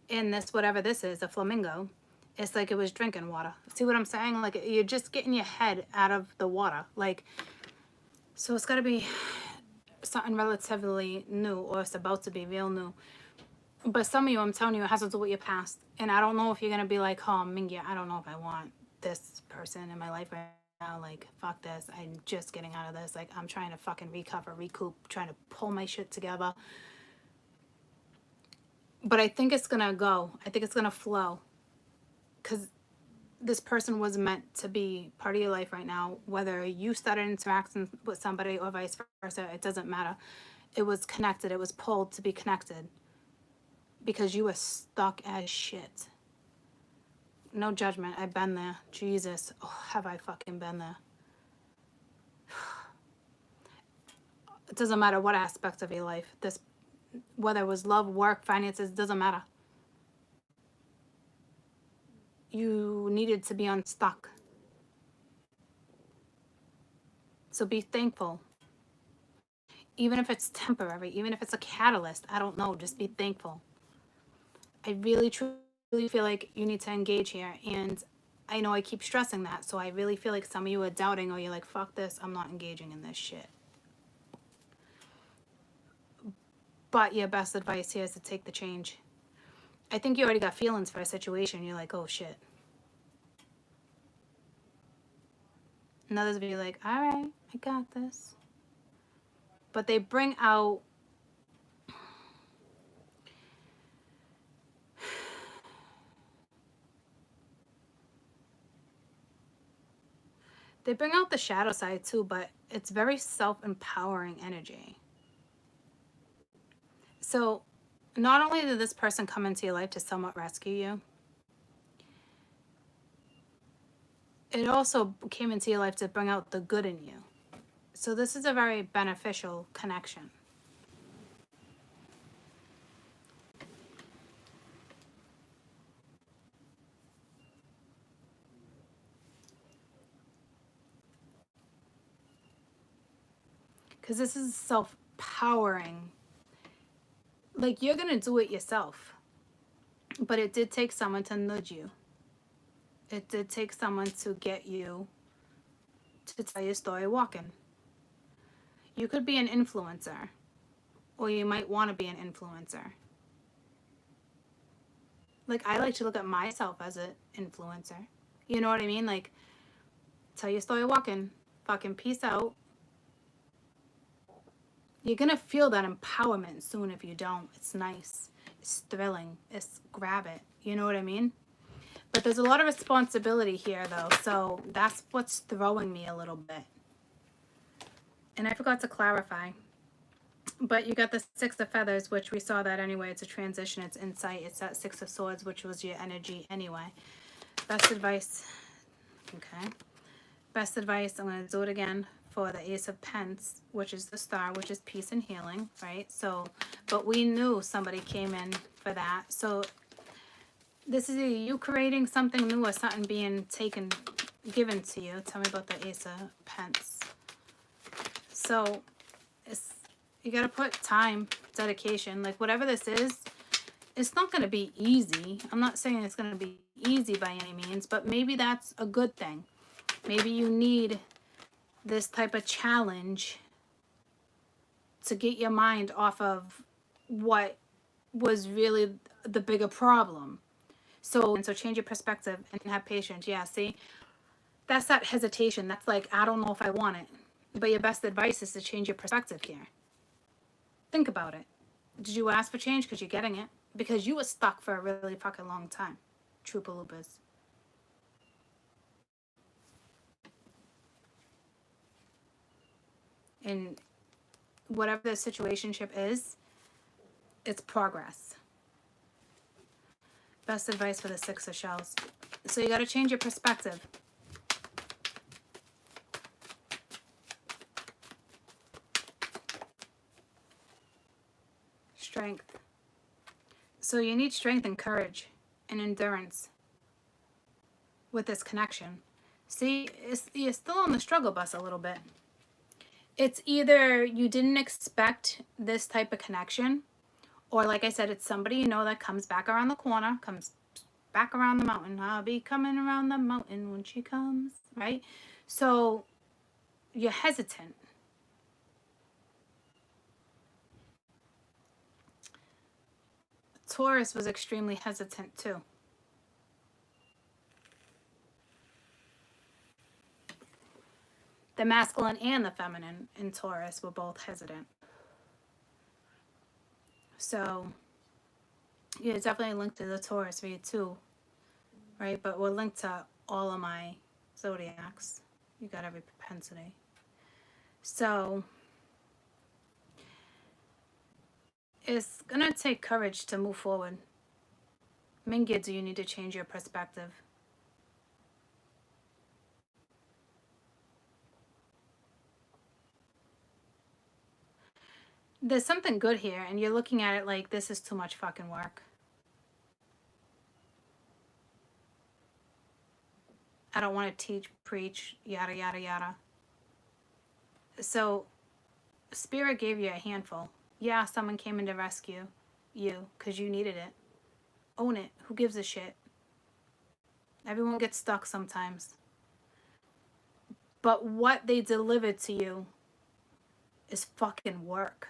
And this, whatever this is, a flamingo, it's like it was drinking water. See what I'm saying? Like, you're just getting your head out of the water. Like, so it's got to be something relatively new, or it's about to be real new. But some of you, I'm telling you, it has to do with your past. And I don't know if you're going to be like, oh, Mingya, I don't know if I want this person in my life right now. Like, fuck this. I'm just getting out of this. Like, I'm trying to fucking recoup, trying to pull my shit together. But I think it's going to go. I think it's going to flow. Because this person was meant to be part of your life right now. Whether you started interacting with somebody or vice versa, it doesn't matter. It was connected. It was pulled to be connected. Because you were stuck as shit. No judgment. I've been there. Jesus. Oh, have I fucking been there. It doesn't matter what aspect of your life. This, whether it was love, work, finances, doesn't matter. You needed to be unstuck. So be thankful. Even if it's temporary, even if it's a catalyst, I don't know, just be thankful. I really, truly feel like you need to engage here. And I know I keep stressing that. So I really feel like some of you are doubting, or you're like, fuck this, I'm not engaging in this shit. But your best advice here is to take the change. I think you already got feelings for a situation. You're like, oh shit. And others of you are like, all right, I got this. But they bring out the shadow side too, but it's very self-empowering energy. So not only did this person come into your life to somewhat rescue you, it also came into your life to bring out the good in you. So this is a very beneficial connection. Because this is self-powering. Like, you're going to do it yourself. But it did take someone to nudge you. It did take someone to get you to tell your story walking. You could be an influencer. Or you might want to be an influencer. Like, I like to look at myself as an influencer. You know what I mean? Like, tell your story walking. Fucking peace out. You're going to feel that empowerment soon if you don't. It's nice. It's thrilling. It's grab it. You know what I mean? But there's a lot of responsibility here, though. So that's what's throwing me a little bit. And I forgot to clarify. But you got the Six of Feathers, which we saw that anyway. It's a transition. It's insight. It's that Six of Swords, which was your energy anyway. Best advice. Okay. Best advice. I'm going to do it again for the Ace of Pence, which is the star, which is peace and healing, right? So, but we knew somebody came in for that. So this is either you creating something new or something being given to you. Tell me about the Ace of Pence. So you got to put time, dedication, like whatever this is, it's not going to be easy. I'm not saying it's going to be easy by any means, but maybe that's a good thing. Maybe you need this type of challenge to get your mind off of what was really the bigger problem. So change your perspective and have patience. Yeah, see, that's that hesitation. That's like, I don't know if I want it. But your best advice is to change your perspective here. Think about it. Did you ask for change because you're getting it? Because you were stuck for a really fucking long time. Troopa Loopas. And whatever the situationship is, it's progress. Best advice for the Six of Shells. So you got to change your perspective. Strength. So you need strength and courage and endurance with this connection. See, you're still on the struggle bus a little bit. It's either you didn't expect this type of connection, or like I said, it's somebody you know that comes back around the corner, comes back around the mountain. I'll be coming around the mountain when she comes, right? So you're hesitant. Taurus was extremely hesitant too. The masculine and the feminine in Taurus were both hesitant. So, yeah, it's definitely linked to the Taurus for you too, right? But we're linked to all of my zodiacs. You got every propensity. So, it's going to take courage to move forward. Mingyid, you need to change your perspective. There's something good here, and you're looking at it like this is too much fucking work. I don't want to teach, preach, yada, yada, yada. So, Spirit gave you a handful. Yeah, someone came in to rescue you because you needed it. Own it. Who gives a shit? Everyone gets stuck sometimes. But what they delivered to you is fucking work.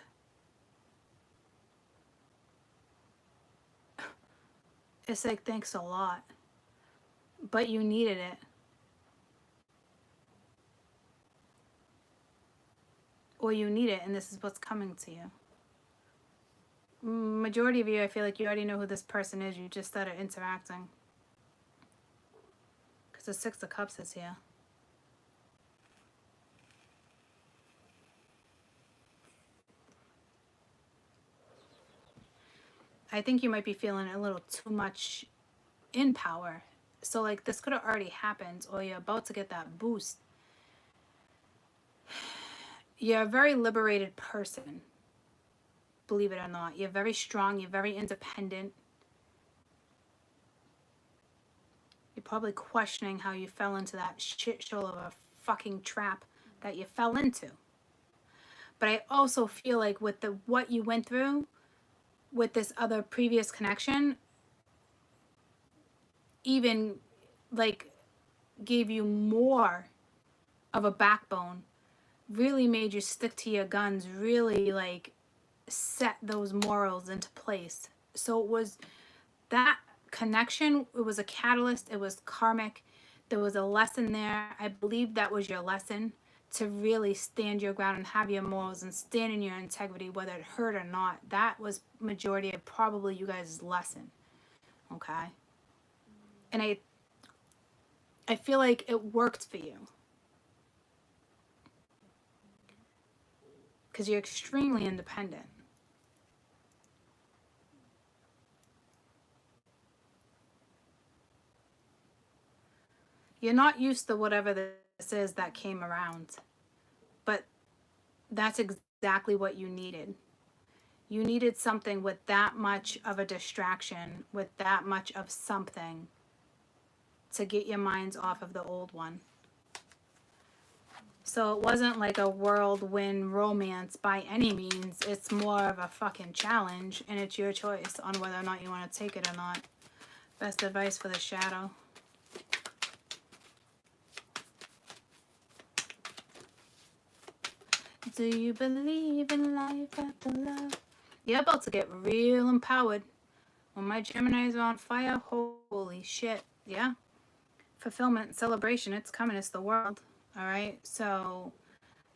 It's like, thanks a lot. But you needed it. Or you need it, and this is what's coming to you. Majority of you, I feel like you already know who this person is. You just started interacting. Because the Six of Cups is here. I think you might be feeling a little too much in power. So, like, this could have already happened, or you're about to get that boost. You're a very liberated person. Believe it or not. You're very strong. You're very independent. You're probably questioning how you fell into that shit show of a fucking trap that you fell into. But I also feel like with what you went through with this other previous connection, even like gave you more of a backbone, really made you stick to your guns, really like set those morals into place. So it was that connection, it was a catalyst, it was karmic, there was a lesson there. I believe that was your lesson, to really stand your ground and have your morals and stand in your integrity, whether it hurt or not. That was majority of probably you guys' lesson. Okay? And I feel like it worked for you. Because you're extremely independent. You're not used to whatever this is that came around. But that's exactly what you needed. You needed something with that much of a distraction, with that much of something to get your minds off of the old one. So it wasn't like a whirlwind romance by any means. It's more of a fucking challenge, and it's your choice on whether or not you want to take it or not. Best advice for the shadow. Do you believe in life after love? You're about to get real empowered. When my Gemini's are on fire, holy shit. Yeah. Fulfillment, celebration, it's coming. It's the world. All right. So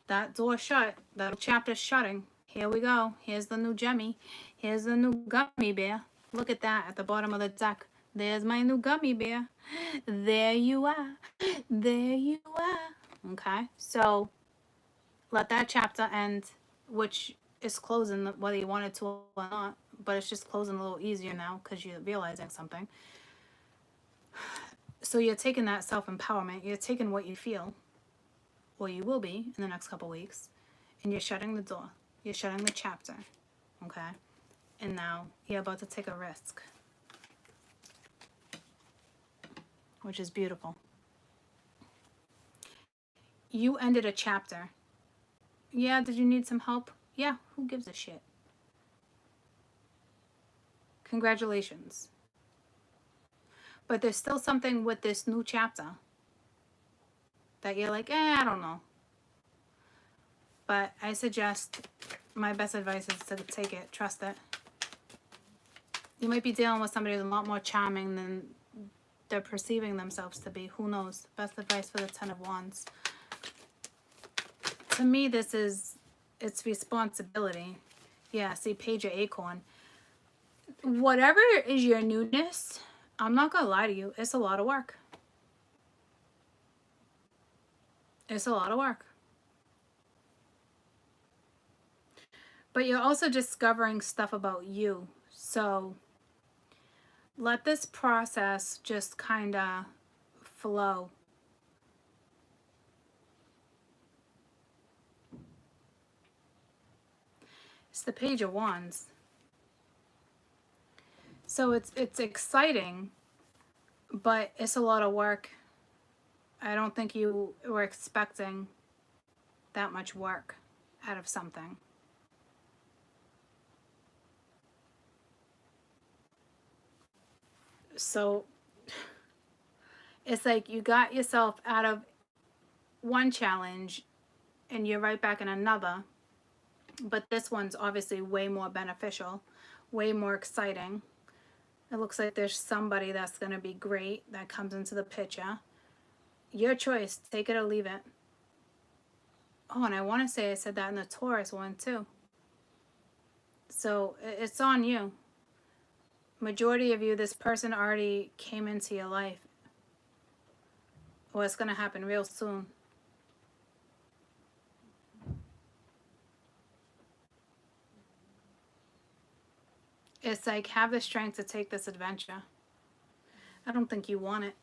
that door shut. That chapter's shutting. Here we go. Here's the new Gemmy. Here's the new gummy bear. Look at that at the bottom of the deck. There's my new gummy bear. There you are. There you are. Okay. So let that chapter end, which is closing whether you want it to or not. But it's just closing a little easier now because you're realizing something. So you're taking that self-empowerment. You're taking what you feel, or you will be in the next couple weeks, and you're shutting the door. You're shutting the chapter. Okay? And now you're about to take a risk, which is beautiful. You ended a chapter. Yeah, did you need some help? Yeah, who gives a shit? Congratulations. But there's still something with this new chapter that you're like, I don't know. But I suggest, my best advice is to take it. Trust it. You might be dealing with somebody who's a lot more charming than they're perceiving themselves to be. Who knows? Best advice for the Ten of Wands. To me, it's responsibility. Yeah, see, Page of Acorn. Whatever is your newness, I'm not going to lie to you. It's a lot of work. It's a lot of work. But you're also discovering stuff about you. So let this process just kind of flow. It's the Page of Wands. So it's exciting, but it's a lot of work. I don't think you were expecting that much work out of something. So it's like you got yourself out of one challenge and you're right back in another. But this one's obviously way more beneficial, way more exciting. It looks like there's somebody that's going to be great that comes into the picture. Your choice. Take it or leave it. Oh, and I want to say I said that in the Taurus one too. So it's on you. Majority of you, this person already came into your life. Or it's going to happen real soon. It's like, have the strength to take this adventure. I don't think you want it.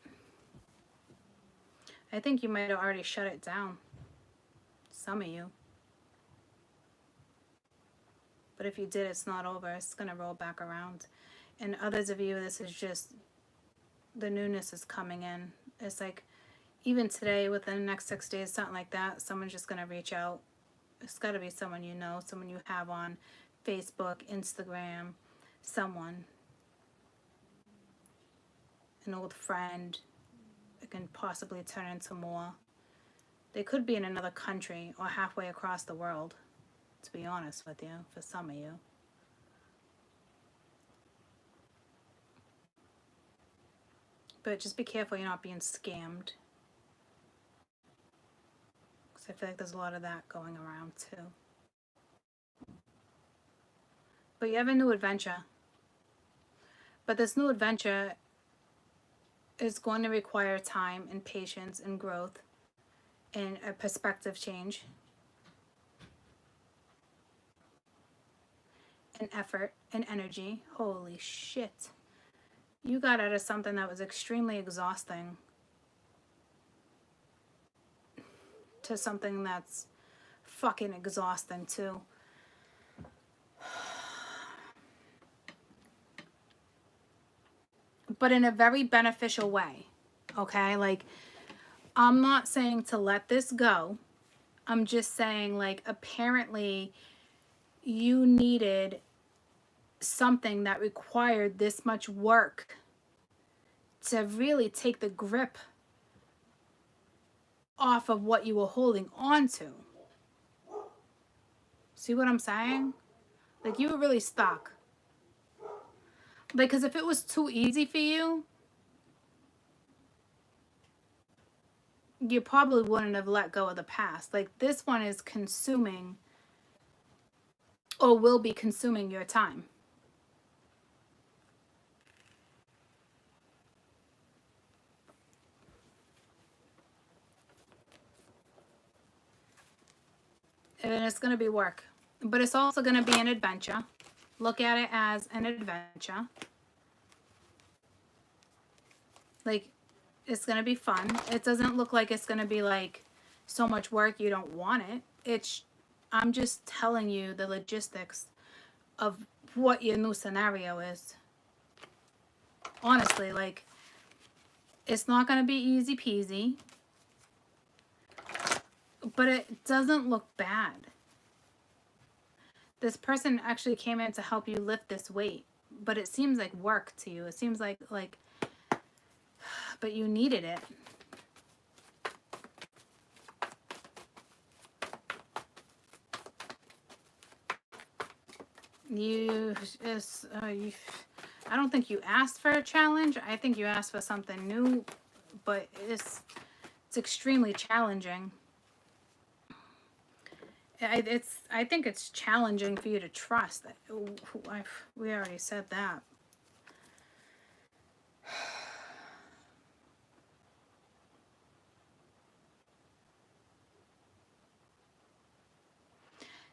I think you might have already shut it down. Some of you. But if you did, it's not over. It's going to roll back around. And others of you, this is just, the newness is coming in. It's like, even today, within the next 6 days, something like that, someone's just going to reach out. It's got to be someone you know, someone you have on Facebook, Instagram, someone. An old friend. It can possibly turn into more. They could be in another country or halfway across the world, to be honest with you, for some of you. But just be careful you're not being scammed. Because I feel like there's a lot of that going around too. But you have a new adventure. But this new adventure is going to require time and patience and growth and a perspective change. And effort and energy. Holy shit. You got out of something that was extremely exhausting to something that's fucking exhausting too. But in a very beneficial way, okay? Like, I'm not saying to let this go. I'm just saying, like, apparently you needed something that required this much work to really take the grip off of what you were holding on to. See what I'm saying? Like, you were really stuck. Like, because if it was too easy for you, you probably wouldn't have let go of the past. Like, this one is consuming, or will be consuming, your time. And it's going to be work. But it's also going to be an adventure. Look at it as an adventure. Like, it's going to be fun. It doesn't look like it's going to be like so much work you don't want it. I'm just telling you the logistics of what your new scenario is. Honestly, like, it's not going to be easy peasy. But it doesn't look bad. This person actually came in to help you lift this weight. But it seems like work to you. It seems like, but you needed it. I don't think you asked for a challenge. I think you asked for something new, but it's extremely challenging. I think it's challenging for you to trust. We already said that.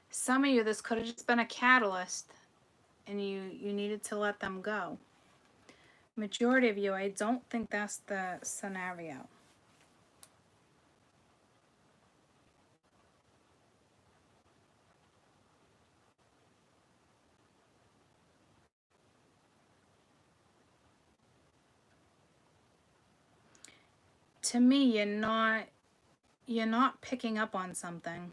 Some of you, this could have just been a catalyst, and you needed to let them go. Majority of you, I don't think that's the scenario. To me, you're not picking up on something.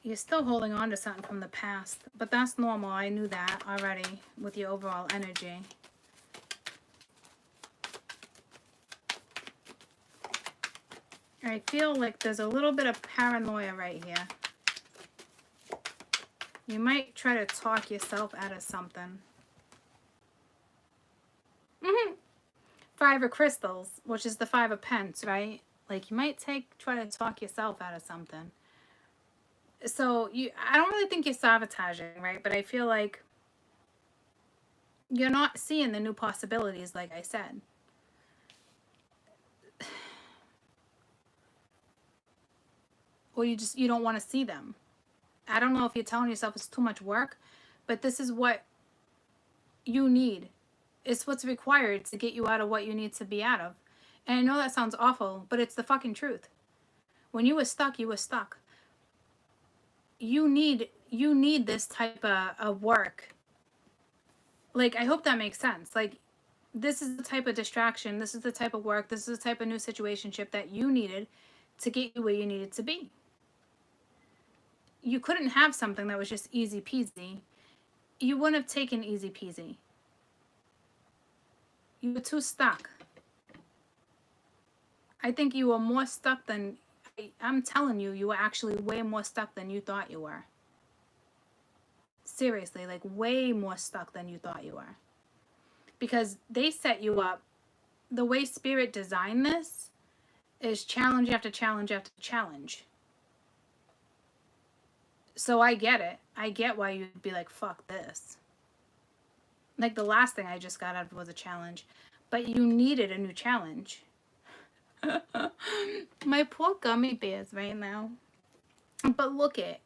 You're still holding on to something from the past, but that's normal. I knew that already with your overall energy. I feel like there's a little bit of paranoia right here. You might try to talk yourself out of something. Five of crystals, which is the Five of Pence, right? Like, you might try to talk yourself out of something. So I don't really think you're sabotaging, right? But I feel like you're not seeing the new possibilities, like I said. Or you don't want to see them. I don't know if you're telling yourself it's too much work, but this is what you need. It's what's required to get you out of what you need to be out of. And I know that sounds awful, but it's the fucking truth. When you were stuck, you were stuck. You need this type of work. Like, I hope that makes sense. Like, this is the type of distraction, this is the type of work, this is the type of new situationship that you needed to get you where you needed to be. You couldn't have something that was just easy peasy. You wouldn't have taken easy peasy. You were too stuck. I think you were more stuck than, I'm telling you, you were actually way more stuck than you thought you were. Seriously, like, way more stuck than you thought you were. Because they set you up, the way Spirit designed this is challenge after challenge after challenge. So I get it. I get why you'd be like, fuck this. Like, the last thing I just got out of was a challenge. But you needed a new challenge. My poor gummy bears right now. But look it.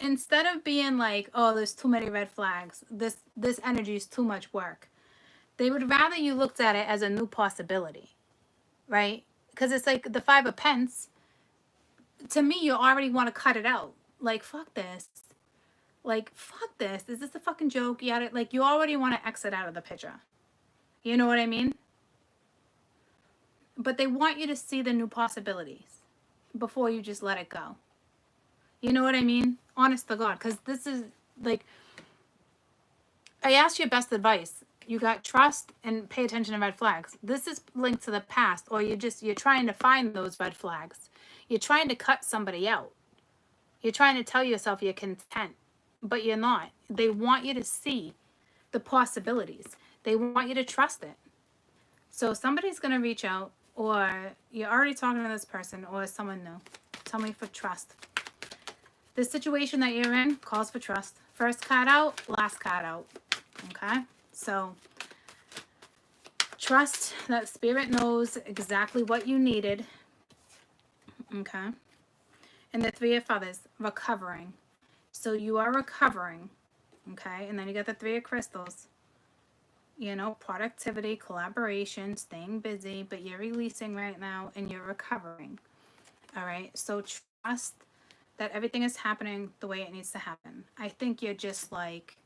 instead of being like, oh, there's too many red flags, this energy is too much work, they would rather you looked at it as a new possibility, right? Because it's like the 5 of Pence. To me, you already want to cut it out. Like, fuck this. Like, fuck this. Is this a fucking joke? Like, you already want to exit out of the picture. You know what I mean? But they want you to see the new possibilities before you just let it go. You know what I mean? Honest to God. Because this is, like, I asked you best advice. You got trust and pay attention to red flags. This is linked to the past, or you're trying to find those red flags. You're trying to cut somebody out. You're trying to tell yourself you're content, but you're not. They want you to see the possibilities. They want you to trust it. So somebody's going to reach out, or you're already talking to this person, or someone new. Tell me for trust. This situation that you're in calls for trust. First card out, last card out. Okay? So trust that spirit knows exactly what you needed. Okay? And the Three of Feathers, recovering. So you are recovering. Okay? And then you got the Three of Crystals. You know, productivity, collaboration, staying busy, but you're releasing right now and you're recovering. All right? So trust that everything is happening the way it needs to happen. I think you're just like,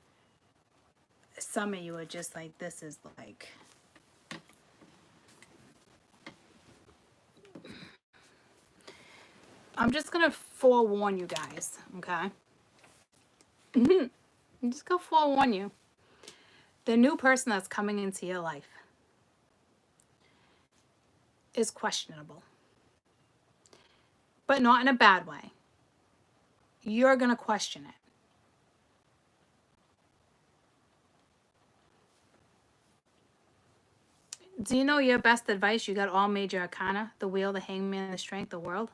some of you are just like, this is like, I'm just going to forewarn you guys, okay? I'm just going to forewarn you. The new person that's coming into your life is questionable, but not in a bad way. You're going to question it. Do you know your best advice? You got all major arcana, the Wheel, the Hangman, the Strength, the World.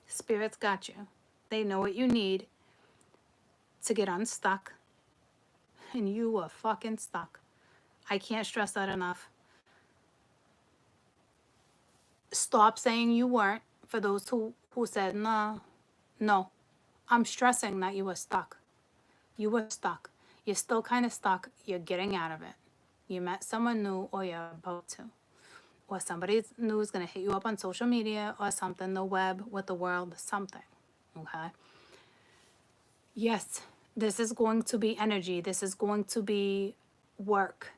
Spirit's got you. They know what you need to get unstuck. And you are fucking stuck. I can't stress that enough. Stop saying you weren't, for those who said, no. I'm stressing that you were stuck. You were stuck. You're still kind of stuck. You're getting out of it. You met someone new, or you're about to. Or somebody new is going to hit you up on social media or something, the web, with the world, something. Okay? Yes, this is going to be energy. This is going to be work.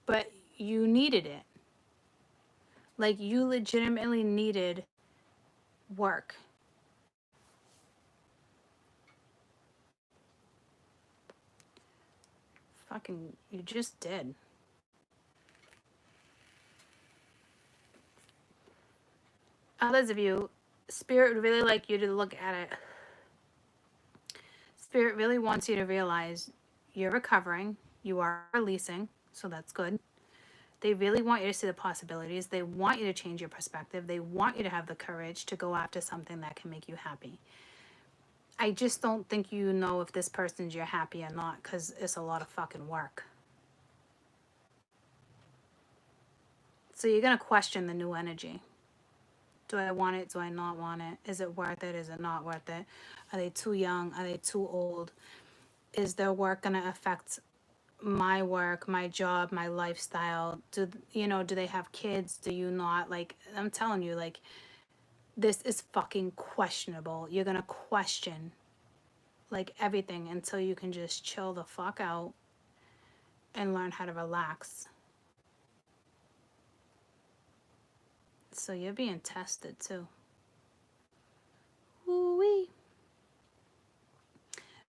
But you needed it. Like, you legitimately needed work. Fucking, you just did. Others of you, Spirit would really like you to look at it. Spirit really wants you to realize you're recovering. You are releasing, so that's good. They really want you to see the possibilities. They want you to change your perspective. They want you to have the courage to go after something that can make you happy. I just don't think you know if this person's your happy or not, because it's a lot of fucking work. So you're going to question the new energy. Do I want it? Do I not want it? Is it worth it? Is it not worth it? Are they too young? Are they too old? Is their work going to affect my work, my job, my lifestyle? Do they have kids? Do you not? Like, I'm telling you, like, this is fucking questionable. You're going to question, like, everything until you can just chill the fuck out and learn how to relax. So you're being tested too. Ooh-wee.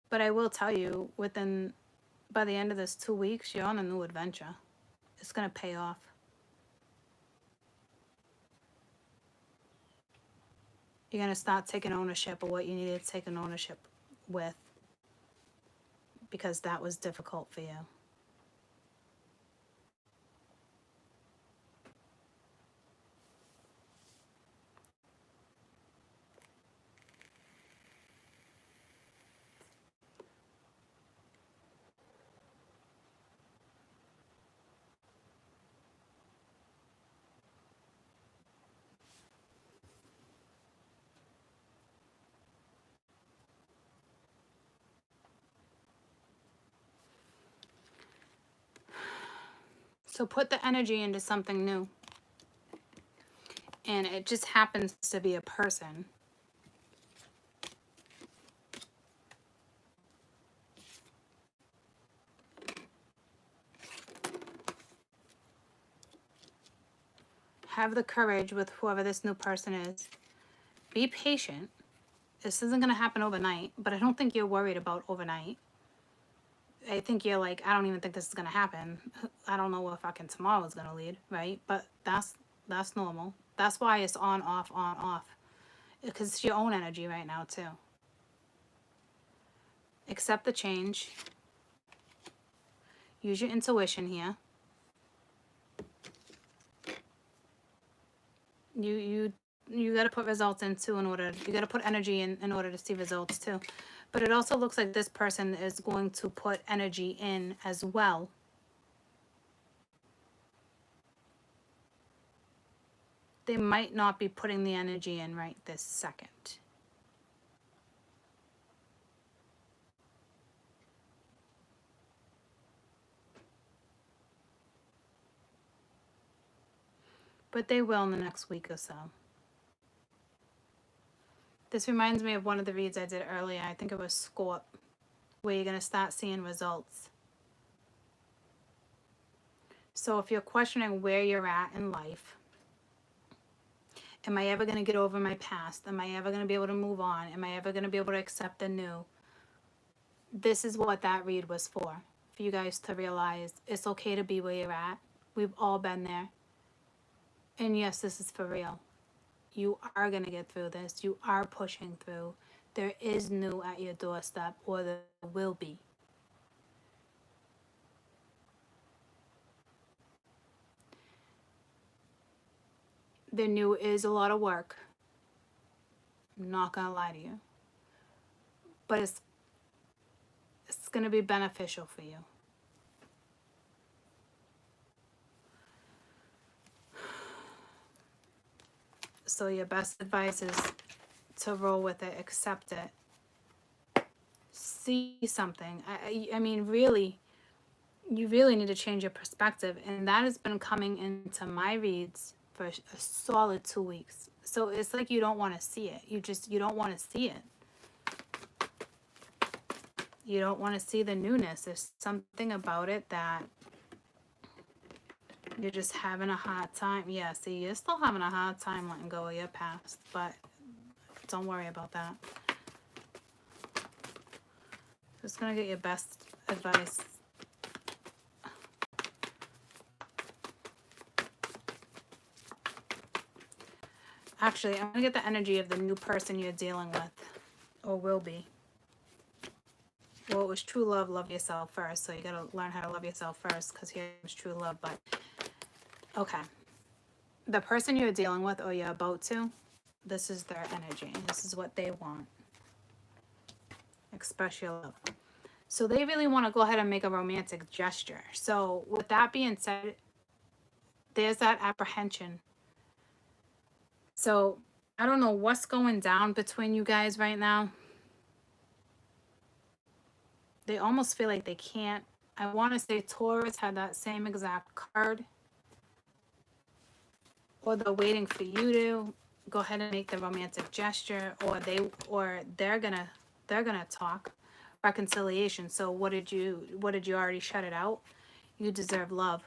But I will tell you, by the end of this 2 weeks, you're on a new adventure. It's going to pay off. You're going to start taking ownership of what you needed to take an ownership with, because that was difficult for you. So put the energy into something new. And it just happens to be a person. Have the courage with whoever this new person is. Be patient. This isn't going to happen overnight, but I don't think you're worried about overnight. I think you're like, I don't even think this is going to happen. I don't know what fucking tomorrow is going to lead, right? But that's normal. That's why it's on, off. Because it's your own energy right now, too. Accept the change. Use your intuition here. You got to put results in too you got to put energy in order to see results too. But it also looks like this person is going to put energy in as well. They might not be putting the energy in right this second. But they will in the next week or so. This reminds me of one of the reads I did earlier. I think it was Scorp, where you're going to start seeing results. So if you're questioning where you're at in life, am I ever going to get over my past? Am I ever going to be able to move on? Am I ever going to be able to accept the new? This is what that read was for you guys to realize it's okay to be where you're at. We've all been there. And yes, this is for real. You are going to get through this. You are pushing through. There is new at your doorstep, or there will be. The new is a lot of work. I'm not going to lie to you. But it's going to be beneficial for you. So your best advice is to roll with it, accept it, see something. I mean, really, you really need to change your perspective. And that has been coming into my reads for a solid 2 weeks. So it's like you don't want to see it. You don't want to see it. You don't want to see the newness. There's something about it that you're just having a hard time. Yeah, see, you're still having a hard time letting go of your past, but don't worry about that. Just gonna get your best advice. Actually, I'm gonna get the energy of the new person you're dealing with, or will be. Well, it was true love, love yourself first, so you gotta learn how to love yourself first, because here was true love, but okay. The person you're dealing with or you're about to, this is their energy. This is what they want. Express your love. So they really want to go ahead and make a romantic gesture. So with that being said, there's that apprehension. So I don't know what's going down between you guys right now. They almost feel like they can't. I want to say Taurus had that same exact card. Or they're waiting for you to go ahead and make the romantic gesture, or they're gonna talk reconciliation. So what did you already shut it out? You deserve love.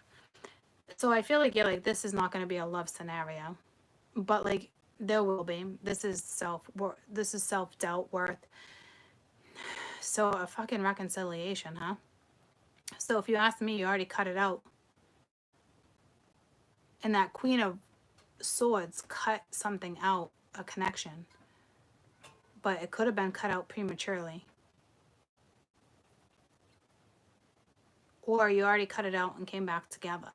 So I feel like you're like, this is not going to be a love scenario, but like there will be. This is self-doubt, worth. So a fucking reconciliation, huh? So if you ask me, you already cut it out. And that Queen of Swords cut something out, a connection, but it could have been cut out prematurely, or you already cut it out and came back together,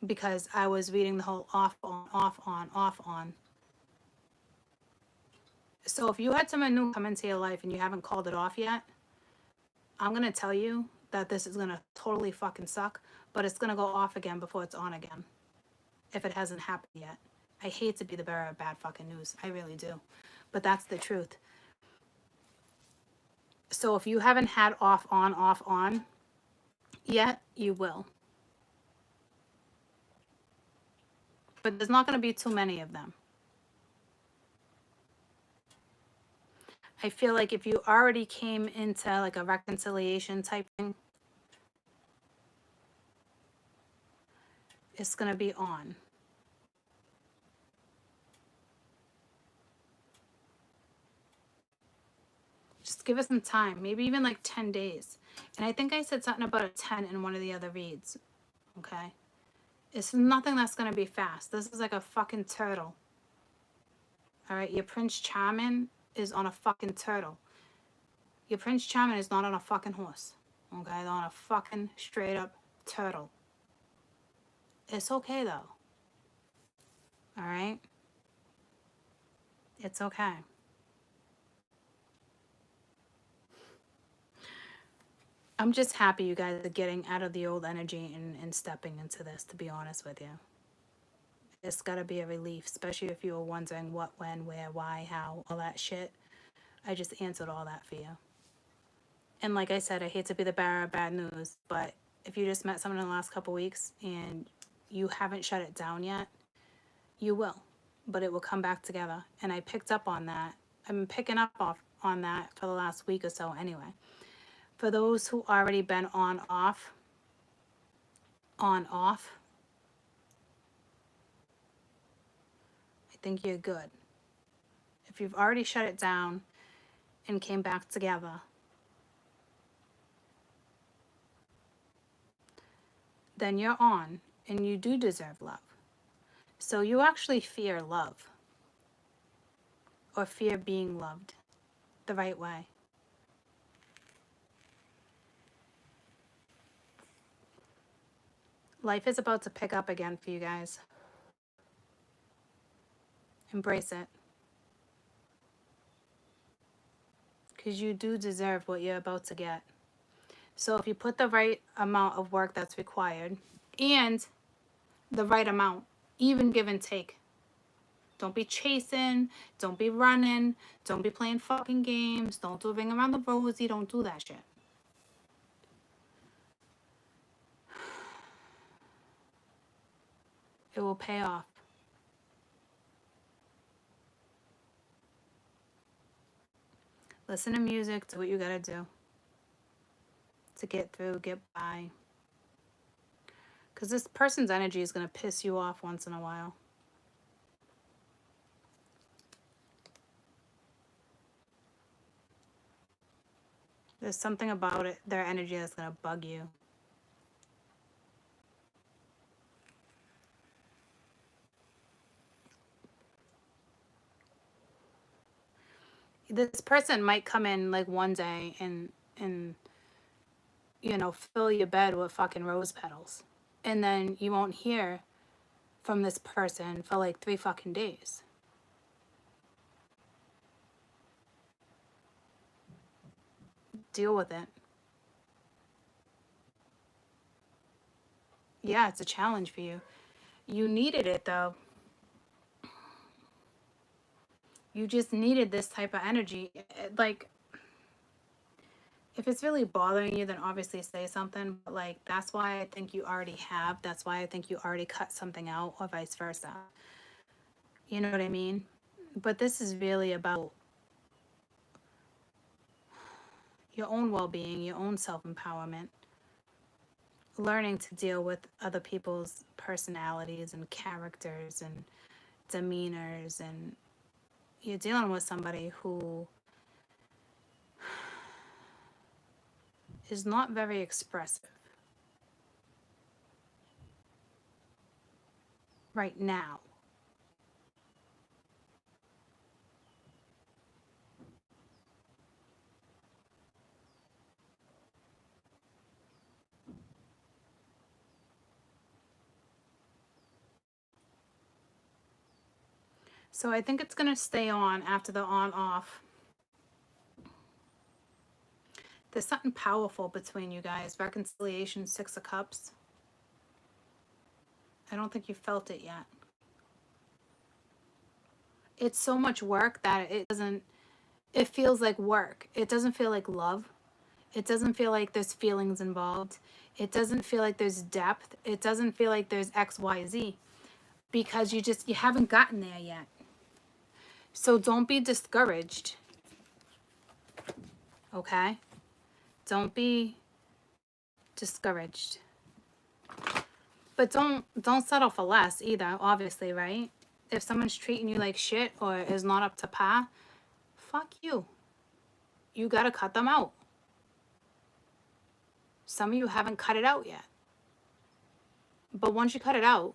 because I was reading the whole off on. So if you had someone new come into your life and you haven't called it off yet, I'm gonna tell you that this is gonna totally fucking suck, but it's gonna go off again before it's on again, if it hasn't happened yet. I hate to be the bearer of bad fucking news. I really do. But that's the truth. So if you haven't had off on, yet you will. But there's not going to be too many of them. I feel like if you already came into like a reconciliation type thing, it's going to be on. Just give us some time, maybe even like 10 days. And I think I said something about a 10 in one of the other reads, okay? It's nothing that's going to be fast. This is like a fucking turtle. All right, your Prince Charming is on a fucking turtle. Your Prince Charming is not on a fucking horse, okay? They're on a fucking straight up turtle. It's okay though, all right? It's okay. I'm just happy you guys are getting out of the old energy and stepping into this, to be honest with you. It's got to be a relief, especially if you were wondering what, when, where, why, how, all that shit. I just answered all that for you. And like I said, I hate to be the bearer of bad news, but if you just met someone in the last couple weeks and you haven't shut it down yet, you will. But it will come back together. And I picked up on that. I've been picking up on that for the last week or so anyway. For those who already been on, off, I think you're good. If you've already shut it down and came back together, then you're on and you do deserve love. So you actually fear love or fear being loved the right way. Life is about to pick up again for you guys. Embrace it. Because you do deserve what you're about to get. So if you put the right amount of work that's required and the right amount, even give and take. Don't be chasing. Don't be running. Don't be playing fucking games. Don't do ring around the rosy. Don't do that shit. It will pay off. Listen to music. Do what you gotta do to get through, get by. Because this person's energy is going to piss you off once in a while. There's something about it, their energy that's going to bug you. This person might come in like one day and you know, fill your bed with fucking rose petals. And then you won't hear from this person for like 3 fucking days. Deal with it. Yeah, it's a challenge for you. You needed it though. You just needed this type of energy. Like, if it's really bothering you, then obviously say something. But like, that's why I think you already have. That's why I think you already cut something out, or vice versa. You know what I mean? But this is really about your own well-being, your own self-empowerment, learning to deal with other people's personalities and characters and demeanors, and you're dealing with somebody who is not very expressive right now. So I think it's going to stay on after the on-off. There's something powerful between you guys. Reconciliation, 6 of Cups. I don't think you felt it yet. It's so much work that it feels like work. It doesn't feel like love. It doesn't feel like there's feelings involved. It doesn't feel like there's depth. It doesn't feel like there's X, Y, Z, because you haven't gotten there yet. So don't be discouraged. Okay? Don't be discouraged. But don't settle for less either, obviously, right? If someone's treating you like shit or is not up to par, fuck you. You gotta cut them out. Some of you haven't cut it out yet. But once you cut it out,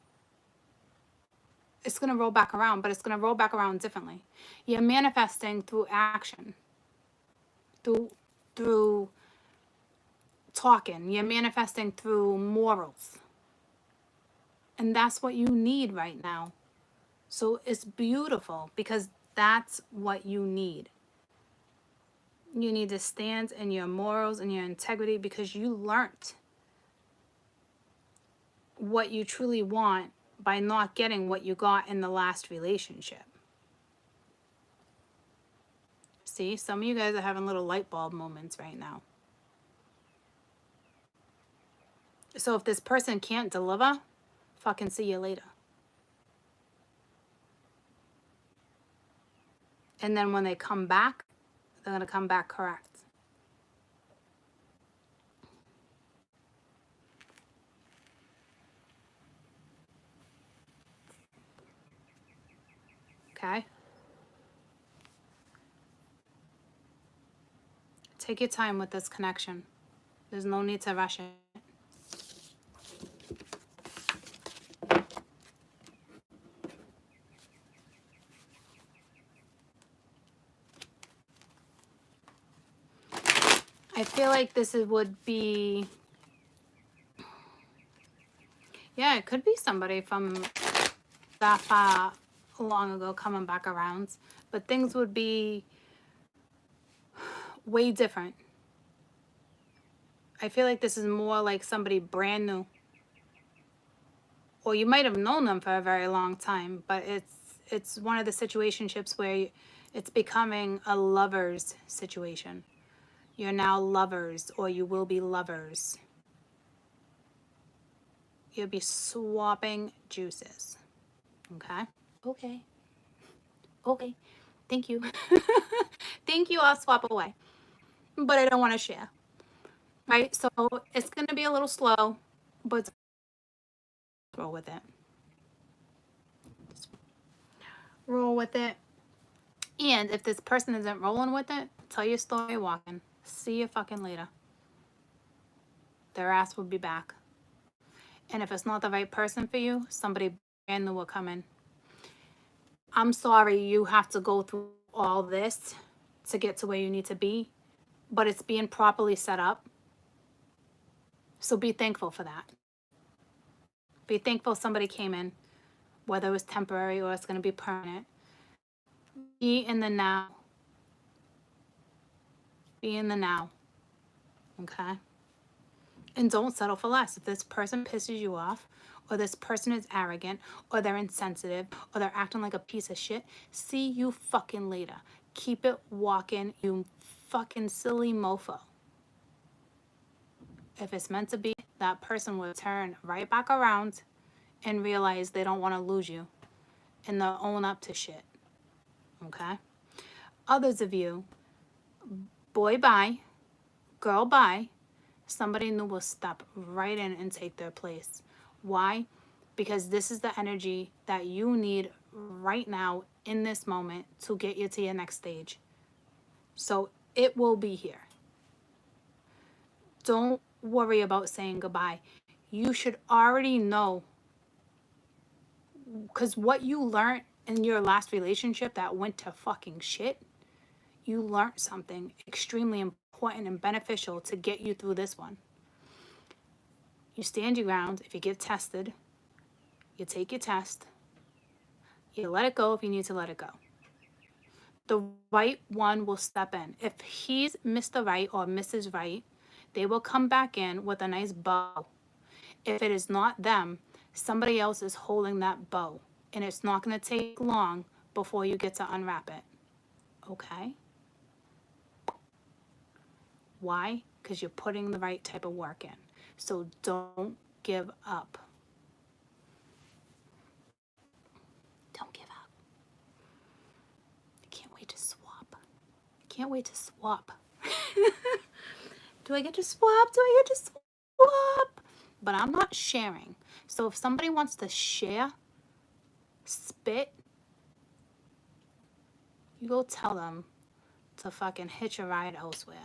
it's gonna roll back around, but it's gonna roll back around differently. You're manifesting through action. Through talking. You're manifesting through morals. And that's what you need right now. So it's beautiful because that's what you need. You need to stand in your morals and your integrity because you learned what you truly want by not getting what you got in the last relationship. See, some of you guys are having little light bulb moments right now. So if this person can't deliver, fucking see you later. And then when they come back, they're going to come back correct. Okay? Take your time with this connection. There's no need to rush it. I feel like this would be, yeah, it could be somebody from that far long ago coming back around, but things would be way different. I feel like this is more like somebody brand new. Or you might have known them for a very long time, but it's one of the situationships where it's becoming a lover's situation. You're now lovers, or you will be lovers. You'll be swapping juices. Okay? Okay. Okay. Thank you. Thank you, I'll swap away. But I don't want to share. Right? So it's going to be a little slow, but roll with it. Roll with it. And if this person isn't rolling with it, tell your story walking. See you fucking later. Their ass will be back. And if it's not the right person for you, somebody brand new will come in. I'm sorry you have to go through all this to get to where you need to be, but it's being properly set up. So be thankful for that. Be thankful somebody came in, whether it was temporary or it's going to be permanent. Be in the now. Be in the now. Okay? And don't settle for less. If this person pisses you off, or this person is arrogant, or they're insensitive, or they're acting like a piece of shit, see you fucking later. Keep it walking, you fucking silly mofo. If it's meant to be, that person will turn right back around and realize they don't want to lose you. And they'll own up to shit. Okay? Others of you, boy bye, girl bye, somebody new will step right in and take their place. Why? Because this is the energy that you need right now in this moment to get you to your next stage. So it will be here. Don't worry about saying goodbye. You should already know, because what you learned in your last relationship that went to fucking shit, you learned something extremely important and beneficial to get you through this one. You stand your ground. If you get tested, you take your test. You let it go if you need to let it go. The right one will step in. If he's Mr. Right or Mrs. Right, they will come back in with a nice bow. If it is not them, somebody else is holding that bow. And it's not going to take long before you get to unwrap it. Okay? Why? because you're putting the right type of work in. So don't give up. Don't give up. I can't wait to swap. Can't wait to swap. Do I get to swap? Do I get to swap? But I'm not sharing. So if somebody wants to share, spit, you go tell them to fucking hitch a ride elsewhere.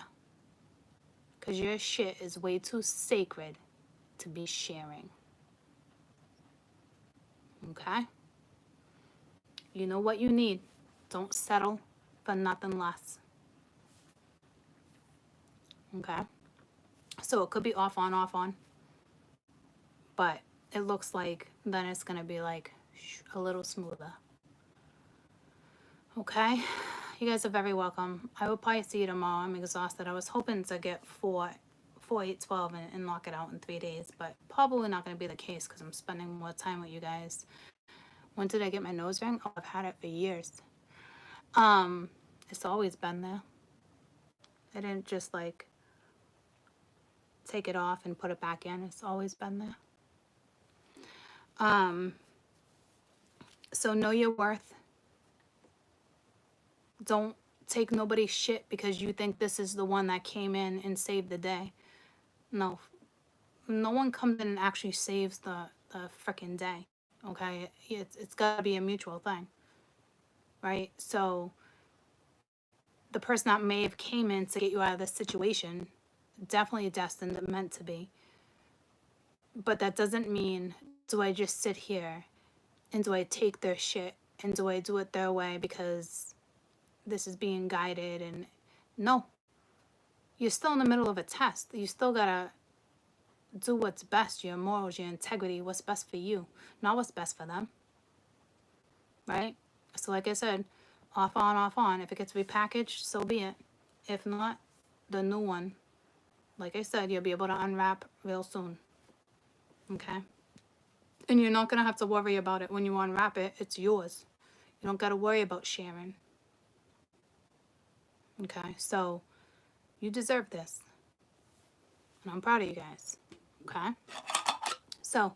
Because your shit is way too sacred to be sharing. Okay? You know what you need. Don't settle for nothing less. Okay? So it could be off on. But it looks like then it's going to be like a little smoother. Okay? You guys are very welcome. I will probably see you tomorrow. I'm exhausted. I was hoping to get 4, 8, 12 and knock it out in 3 days. But probably not going to be the case because I'm spending more time with you guys. When did I get my nose ring? Oh, I've had it for years. It's always been there. I didn't just like take it off and put it back in. It's always been there. So know your worth. Don't take nobody's shit because you think this is the one that came in and saved the day. No. No one comes in and actually saves the frickin' day. Okay? It's got to be a mutual thing. Right? So the person that may have came in to get you out of this situation, definitely destined and meant to be. But that doesn't mean, do I just sit here and do I take their shit and do I do it their way because this is being guided? And no. You're still in the middle of a test. You still gotta do what's best, your morals, your integrity, what's best for you, not what's best for them. Right? So like I said, off on. If it gets repackaged, so be it. If not, the new one, like I said, you'll be able to unwrap real soon. Okay? And you're not going to have to worry about it when you unwrap it. It's yours. You don't got to worry about sharing. Okay? So, you deserve this. And I'm proud of you guys. Okay? So,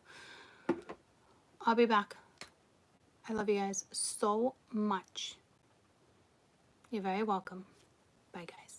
I'll be back. I love you guys so much. You're very welcome. Bye, guys.